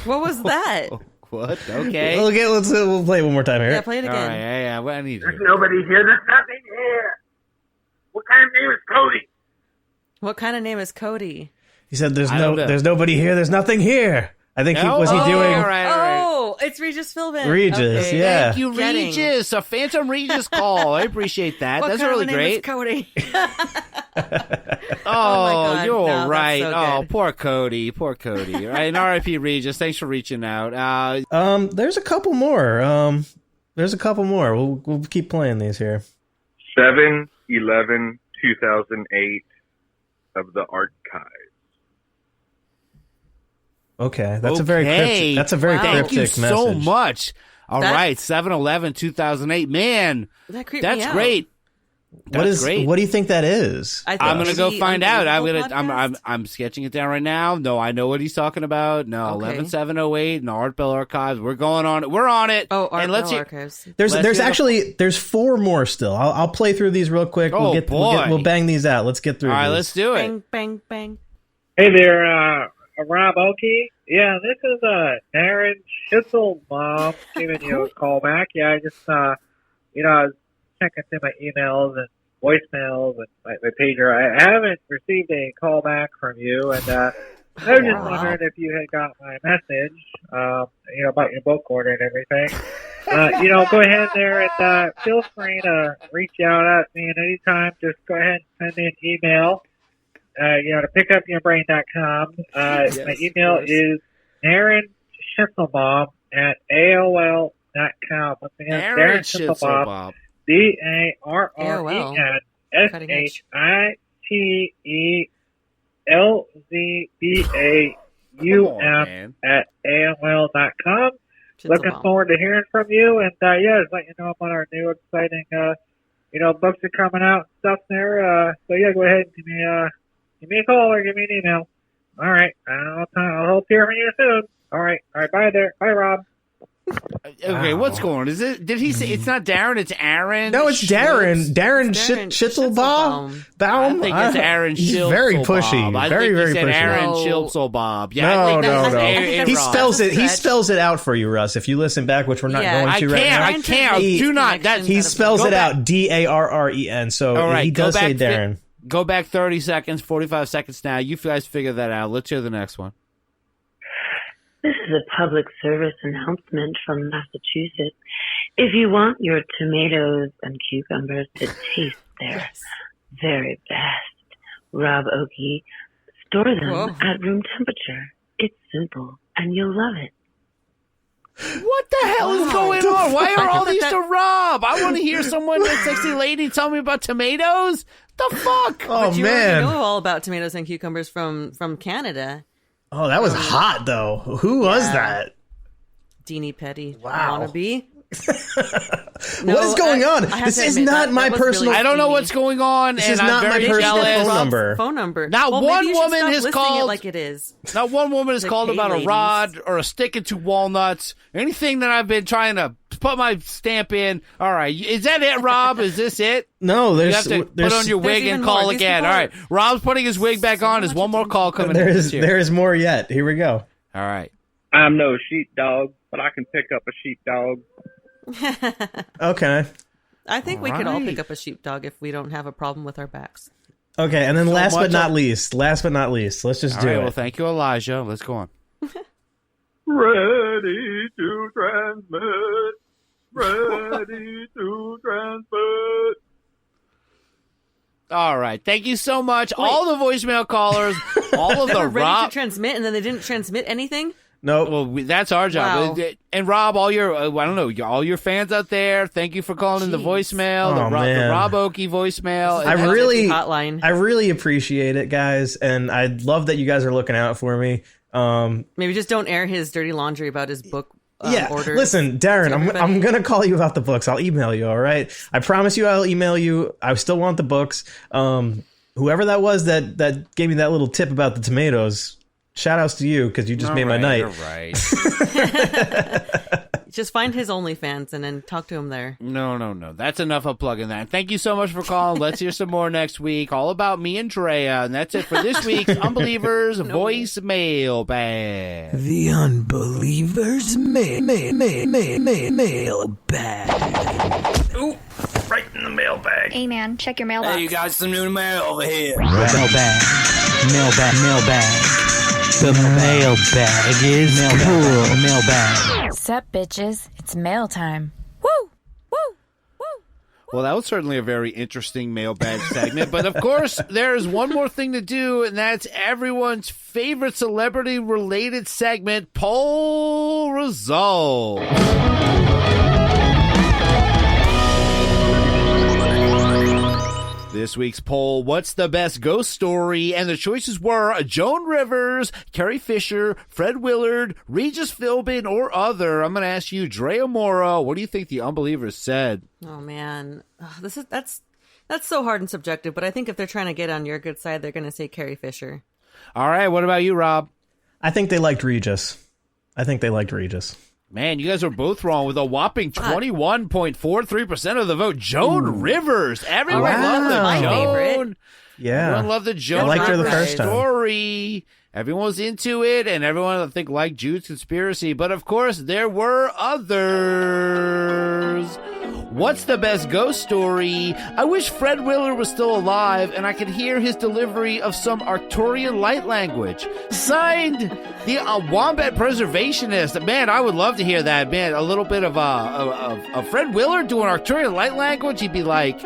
What was that? What? Okay. We'll play it one more time here. Yeah, play it again. All right, yeah. Well, I need There's nobody here. There's nothing here. What kind of name is Cody? What kind of name is Cody? He said, "There's nobody here. There's nothing here." I think was he doing? All right. Oh, it's Regis Philbin. Regis, okay. yeah. Thank you, Regis. A Phantom Regis call. I appreciate that. What That's kind really of name great. is Cody. Oh, you're No, right. that's so good. Poor Cody. Poor Cody. All right, and R.I.P. Regis. Thanks for reaching out. There's a couple more. We'll keep playing these here. 7/11/2008 of the archive. Okay, that's a very cryptic. That's a very cryptic message. Thank you so much. All right, 7/11/2008. Man, that's great. That's great. What do you think that is? I'm gonna go find out. I'm sketching it down right now. No, I know what he's talking about. No, 11/7/08 and Art Bell Archives. We're going on it. We're on it. Oh, Art Bell Archives. There's 4 more still. I'll play through these real quick. We'll bang these out. Let's get through. All right, these. let's do it. Bang, bang, bang. Hey there, Rob Oakey. Yeah, this is Darren Schitzelbaum giving you a call back. Yeah, I just I was checking through my emails and voicemails and my pager. I haven't received a call back from you, and I was just wondering if you had got my message, about your book order and everything. Go ahead there and feel free to reach out at me at any time. Just go ahead and send me an email. To pickupyourbrain.com. My email is Darren Schitzelbaum at AOL.com. Once again, Darren Schitzelbaum. DarrenSchitzelbaum at AOL.com. Looking forward to hearing from you, and just let you know about our new exciting books are coming out and stuff there. So yeah, go ahead and give me a call or give me an email. All right. I'll hope to hear from you soon. All right. Bye there. Bye, Rob. Okay, what's going on? Is it? Did he say it's not Darren? It's Aaron. No, it's Darren. Darren Schitzelbaum. I think it's Aaron. He's very pushy. Very pushy. Aaron Schitzelbaum. Yeah, no. He spells it. He spells it out for you, Russ. If you listen back, which we're not going to right now. I can't. Do not. He spells it out. Darren. So he does say Darren. Go back 30 seconds, 45 seconds now. You guys figure that out. Let's hear the next one. This is a public service announcement from Massachusetts. If you want your tomatoes and cucumbers to taste their very best, Rob Oakey, store them at room temperature. It's simple, and you'll love it. What the hell is going on? Why are all these to Rob? I want to hear someone, a sexy lady, tell me about tomatoes. The fuck? Oh, but you man. already know all about tomatoes and cucumbers from Canada. Oh, that was hot, though. Who was that? Deanie Petty. Wow. Wannabe. What is going on? This is not my personal... I don't know what's going on, this is not my personal phone number. Not one woman has called... it like it is. Not one woman has called about a rod or a stick into walnuts. Anything that I've been trying to put my stamp in. All right. Is that it, Rob? Is this it? No, you have to put on your wig and call again. All right. Rob's putting his wig back on. There's one more call coming in. There is more yet. Here we go. All right. I'm no sheepdog, but I can pick up a sheepdog. Okay. I think we could all pick up a sheepdog if we don't have a problem with our backs. Okay, and then last but not least, let's just do it. Well, thank you, Elijah. Let's go on. Ready to transmit. Ready to transmit. All right. Thank you so much. Wait. All the voicemail callers, all of the ready to transmit, and then they didn't transmit anything? No. Well, that's our job. Wow. And Rob, all your, all your fans out there, thank you for calling in the voicemail, the Rob Oakey voicemail. I really appreciate it, guys, and I love that you guys are looking out for me. Maybe just don't air his dirty laundry about his book. Orders. Listen, Darren, I'm gonna call you about the books. I'll email you. All right, I promise you, I'll email you. I still want the books. Whoever that was that gave me that little tip about the tomatoes. Shout outs to you because you just made my night. You're right. Just find his OnlyFans and then talk to him there. No. That's enough of plugging that. Thank you so much for calling. Let's hear some more next week. All about me and Drea. And that's it for this week's Unbelievers Voicemail Bag. The Unbelievers Mail Bag. Ooh, right in the mailbag. Hey, man, check your mailbox. Hey, you got some new mail over here. Mailbag. The mailbag is cool. Mailbag. Sup, bitches? It's mail time. Woo! Well, that was certainly a very interesting mailbag segment. But, of course, there's one more thing to do, and that's everyone's favorite celebrity-related segment, Poll Results. This week's poll, what's the best ghost story? And the choices were Joan Rivers, Carrie Fisher, Fred Willard, Regis Philbin, or other. I'm going to ask you, Drea Mora, what do you think the Unbelievers said? Oh, man. That's so hard and subjective, but I think if they're trying to get on your good side, they're going to say Carrie Fisher. All right, what about you, Rob? I think they liked Regis. Man, you guys are both wrong with a whopping 21.43% of the vote. Joan Rivers. Everyone loved the Joan. Yeah. Everyone loved the Joan. I liked her the first time. Story. Everyone was into it, and everyone, I think, liked Jude's conspiracy. But, of course, there were others. What's the best ghost story? I wish Fred Willard was still alive, and I could hear his delivery of some Arcturian light language. Signed, the Wombat Preservationist. Man, I would love to hear that. Man, a little bit of Fred Willard doing Arcturian light language. He'd be like...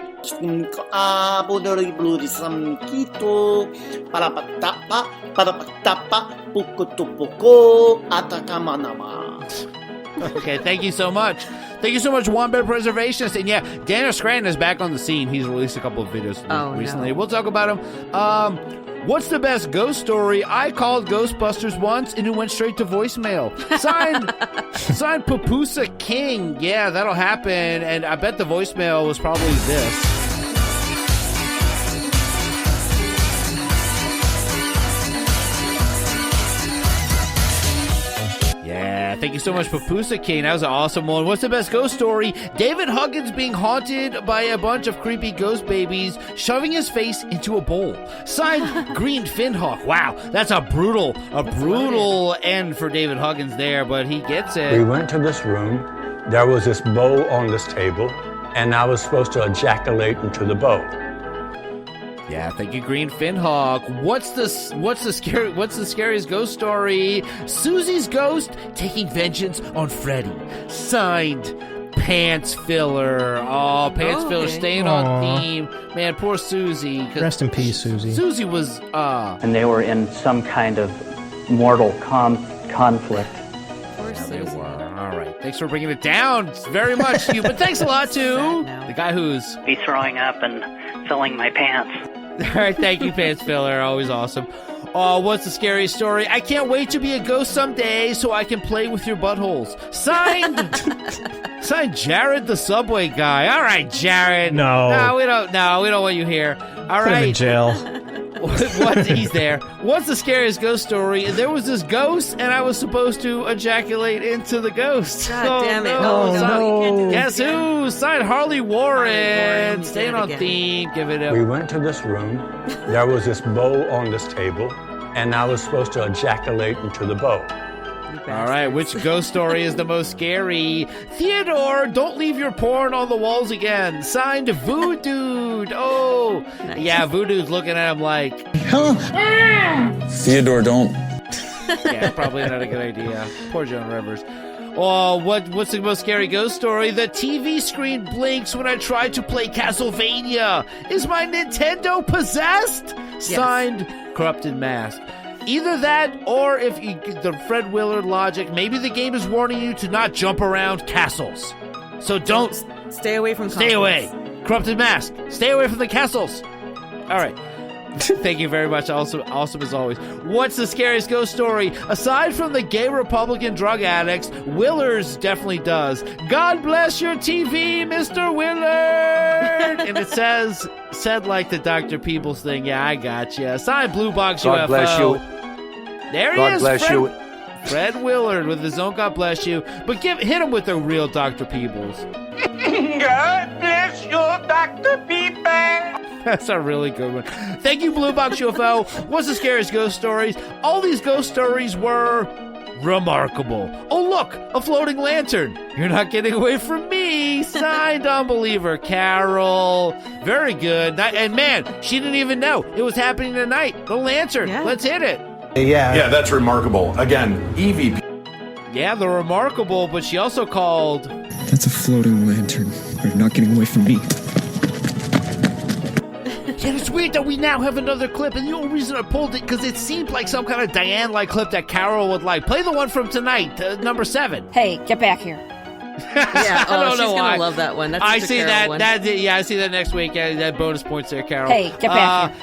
Okay, thank you so much. Thank you so much, Wombat Preservationist. And yeah, Daniel Scranton is back on the scene. He's released a couple of videos recently. No. We'll talk about him. What's the best ghost story? I called Ghostbusters once and it went straight to voicemail. Signed Papusa King. Yeah, that'll happen. And I bet the voicemail was probably this. Thank you so much, Papusa King. That was an awesome one. What's the best ghost story? David Huggins being haunted by a bunch of creepy ghost babies, shoving his face into a bowl. Signed, Green Finhawk. Wow, that's a brutal end for David Huggins there, but he gets it. We went to this room. There was this bowl on this table, and I was supposed to ejaculate into the bowl. Yeah, thank you, Green Finhawk. What's the scariest ghost story? Susie's ghost taking vengeance on Freddy. Signed, Pants Filler. Oh, Pants Filler staying on theme. Man, poor Susie. Rest in peace, Susie. Susie was and they were in some kind of mortal conflict. Yeah, they were. All right. Thanks for bringing it down very much to you. But thanks a lot to the guy who's Be throwing up and filling my pants. All right, thank you, Pants Filler. Always awesome. Oh, what's the scariest story? I can't wait to be a ghost someday so I can play with your buttholes. Signed, Jared the Subway Guy. All right, Jared. No, we don't want you here. All Put him right. in jail. He's there. What's the scariest ghost story? There was this ghost, and I was supposed to ejaculate into the ghost. God damn it. No. Guess who? Signed, Harley Warren. Staying on theme. Give it up. We went to this room. There was this bowl on this table, and I was supposed to ejaculate into the bowl. All right, which ghost story is the most scary? Theodore, don't leave your porn on the walls again. Signed, Voodoo. Oh, nice. Yeah, Voodoo's looking at him like, Huh? Theodore, don't. Yeah, probably not a good idea. Poor Joan Rivers. Oh, what's the most scary ghost story? The TV screen blinks when I try to play Castlevania. Is my Nintendo possessed? Yes. Signed, Corrupted Mask. Either that, or if you, the Fred Willard logic, maybe the game is warning you to not jump around castles. So don't... Stay away from Stay away. Corrupted Mask. Stay away from the castles. All right. Thank you very much. Awesome as always. What's the scariest ghost story? Aside from the gay Republican drug addicts, Willard's definitely does. God bless your TV, Mr. Willard! And it said like the Dr. Peoples thing. Yeah, I got you. Signed, Blue Box UFO. God bless you. There he God is. bless you. Fred Willard with his own God bless you. But hit him with the real Dr. Peoples. God bless you, Dr. People. That's a really good one. Thank you, Blue Box UFO. What's the scariest ghost stories? All these ghost stories were remarkable. Oh, look, a floating lantern. You're not getting away from me. Signed, Unbeliever Carol. Very good. And man, she didn't even know it was happening tonight. The lantern. Yeah. Let's hit it. Yeah, that's remarkable. Again, EVP. Yeah, the remarkable, but she also called... That's a floating lantern. You're not getting away from me. Yeah, it's weird that we now have another clip, and the only reason I pulled it because it seemed like some kind of Diane-like clip that Carol would like. Play the one from tonight, number 7. Hey, get back here. Yeah, I don't know she's why. gonna love that one. That's I such a see Carol that. one. Yeah, I see that next week. That bonus points there, Carol. Hey, get back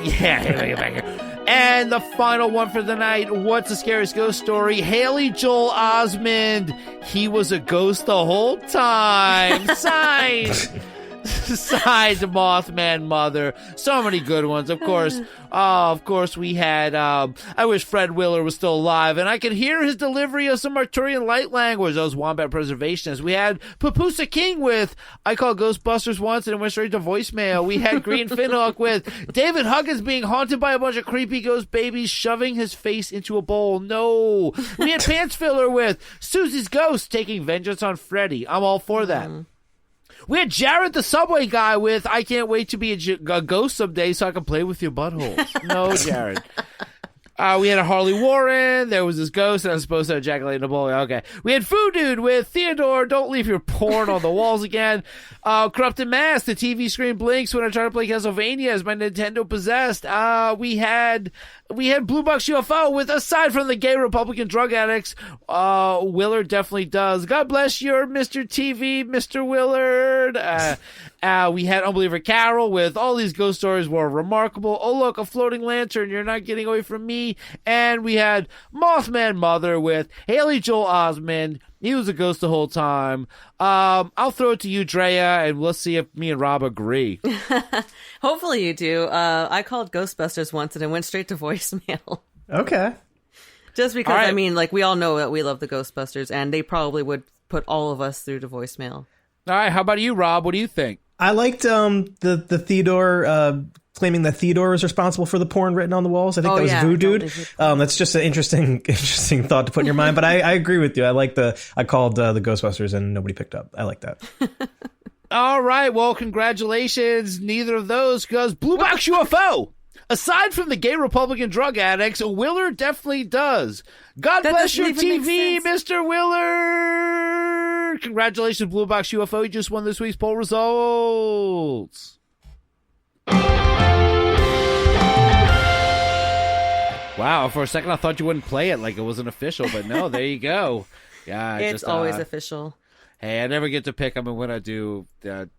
here. Get back here. And the final one for the night. What's the scariest ghost story? Haley Joel Osment. He was a ghost the whole time. Signed. Signed, Mothman Mother. So many good ones, of course. Of course, we had, I wish Fred Willard was still alive, and I could hear his delivery of some Arturian light language. Those Wombat Preservationists. We had Papusa King with, I called Ghostbusters once, and it went straight to voicemail. We had Green Finhawk with David Huggins being haunted by a bunch of creepy ghost babies shoving his face into a bowl. No. We had Pants Filler with Susie's ghost taking vengeance on Freddy. I'm all for that. We had Jared the Subway Guy with I can't wait to be a ghost someday so I can play with your buttholes. No, Jared. We had a Harley Warren. There was this ghost, and I was supposed to ejaculate in a bowl. Okay. We had Foo Dude with Theodore. Don't leave your porn on the walls again. Corrupted Mask. The TV screen blinks when I try to play Castlevania. Is my Nintendo possessed? We had Blue Box UFO with, aside from the gay Republican drug addicts, Willard definitely does. God bless your Mr. TV, Mr. Willard. We had Unbeliever Carol with all these ghost stories were remarkable. Oh, look, a floating lantern. You're not getting away from me. And we had Mothman Mother with Haley Joel Osment. He was a ghost the whole time. I'll throw it to you, Drea, and let's see if me and Rob agree. Hopefully you do. I called Ghostbusters once, and it went straight to voicemail. Okay. Just because, All right. I mean, like, we all know that we love the Ghostbusters, and they probably would put all of us through to voicemail. All right, how about you, Rob? What do you think? I liked the Theodore claiming that Theodore was responsible for the porn written on the walls. I think that was Voodoo. That's just an interesting thought to put in your mind. But I agree with you. I called the Ghostbusters and nobody picked up. I like that. All right, well, congratulations. Neither of those, because Blue Box UFO. Aside from the gay Republican drug addicts, Willard definitely does. God bless your TV, Mr. Willard. Congratulations, Blue Box UFO. You just won this week's poll results. Wow, for a second I thought you wouldn't play it like it wasn't official, but no, there you go. Yeah, it's always official. Hey, I never get to pick them, and when I do,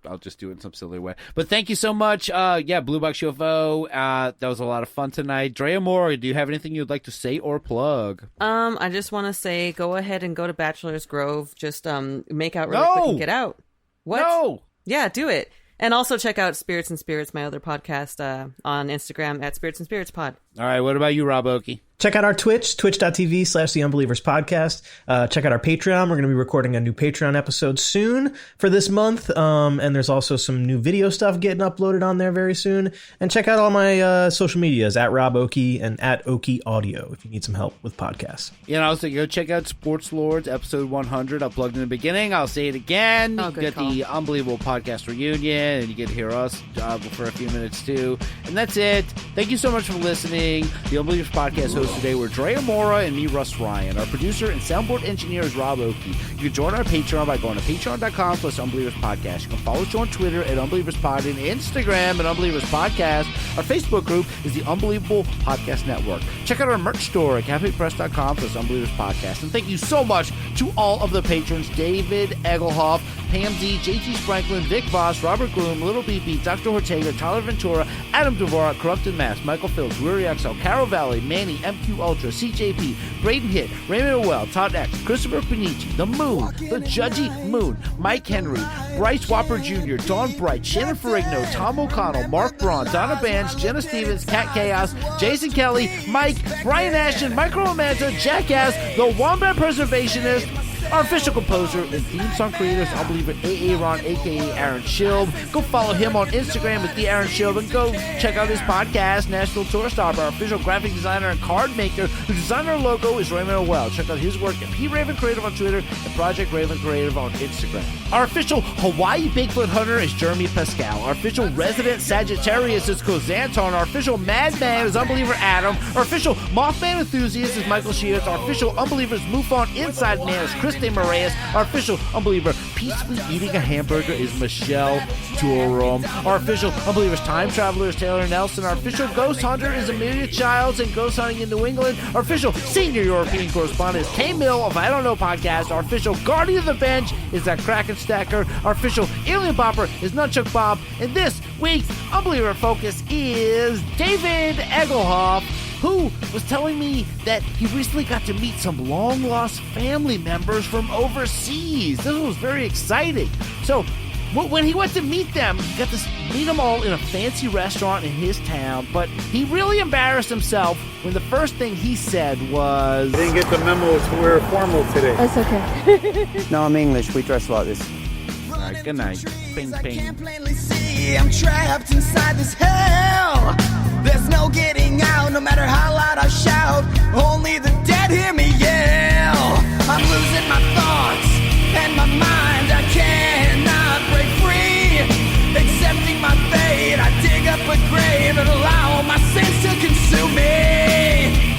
I'll just do it in some silly way. But thank you so much. Blue Box UFO. That was a lot of fun tonight. Drea Moore, do you have anything you'd like to say or plug? I just want to say, go ahead and go to Bachelor's Grove. Just make out really quick and get out. What? No! Yeah, do it. And also check out Spirits and Spirits, my other podcast, on Instagram at Spirits and Spirits Pod. All right, what about you, Rob Oakey? Check out our Twitch, twitch.tv/The Unbelievers Podcast. Check out our Patreon. We're going to be recording a new Patreon episode soon for this month. And there's also some new video stuff getting uploaded on there very soon. And check out all my social medias at Rob Oakey and at Oakey Audio if you need some help with podcasts. You know, so go check out Sports Lords episode 100. I plugged in the beginning. I'll say it again. You get the Unbelievable Podcast Reunion, and you get to hear us for a few minutes too. And that's it. Thank you so much for listening. The Unbelievers Podcast host today were Drea Mora and me, Russ Ryan. Our producer and soundboard engineer is Rob Oakey. You can join our Patreon by going to patreon.com/Unbelievers Podcast. You can follow us on Twitter at Unbelievers Pod and Instagram at Unbelievers Podcast. Our Facebook group is the Unbelievable Podcast Network. Check out our merch store at cafepress.com/Unbelievers Podcast. And thank you so much to all of the patrons: David Egelhoff, Pam D, JT Franklin, Vic Voss, Robert Gloom, Little BP, Dr. Ortega, Tyler Ventura, Adam Dvorak, Corrupted Mass, Michael Phillips, Ruri XL, Carol Valley, Manny, MQ Ultra, CJP, Braden Hitt, Raymond Owell, Todd X, Christopher Panici, The Moon, The Judgy Moon, Mike Henry, Bryce Whopper Jr., Dawn Bright, Shannon Ferrigno, Tom O'Connell, Mark Braun, Donna Bands, Jenna Stevens, Cat Chaos, Jason Kelly, Mike, Brian Ashton, Micro Amanda, Jackass, The Wombat Preservationist, our official composer and theme song creator is Unbeliever A.A. Ron, a.k.a. Aaron Schilb. Go follow him on Instagram at the Aaron Schilb, and go check out his podcast, Nashville Tour Stop. Our official graphic designer and card maker who designed our logo is Raymond Owell. Check out his work at P. Raven Creative on Twitter and Project Raven Creative on Instagram. Our official Hawaii Bigfoot hunter is Jeremy Pascal. Our official resident Sagittarius is Kozanton. Our official Madman is Unbeliever Adam. Our official Mothman enthusiast is Michael Shears. Our official Unbelievers MUFON Inside Man is Chris De Moraes. Our official Unbeliever peacefully eating a hamburger is Michelle Durham. Our official Unbelievers Time Traveler is Taylor Nelson. Our official Ghost Hunter is Amelia Childs and Ghost Hunting in New England. Our official Senior European Correspondent is Kay Mill of I Don't Know Podcast. Our official Guardian of the Bench is that Kraken Stacker. Our official Alien Bopper is Nunchuck Bob. And this week's Unbeliever Focus is David Egelhoff, who was telling me that he recently got to meet some long-lost family members from overseas. This was very exciting. So when he went to meet them, he got to meet them all in a fancy restaurant in his town, but he really embarrassed himself when the first thing he said was... I didn't get the memo to wear formal today. That's okay. No, I'm English. We dress like this. All right, good night. Ping, ping. I'm trapped inside this hell. There's no getting out, no matter how loud I shout. Only the dead hear me yell. I'm losing my thoughts and my mind. I cannot break free. Accepting my fate, I dig up a grave and allow my sins to consume me.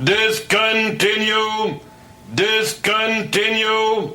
Discontinue! Discontinue!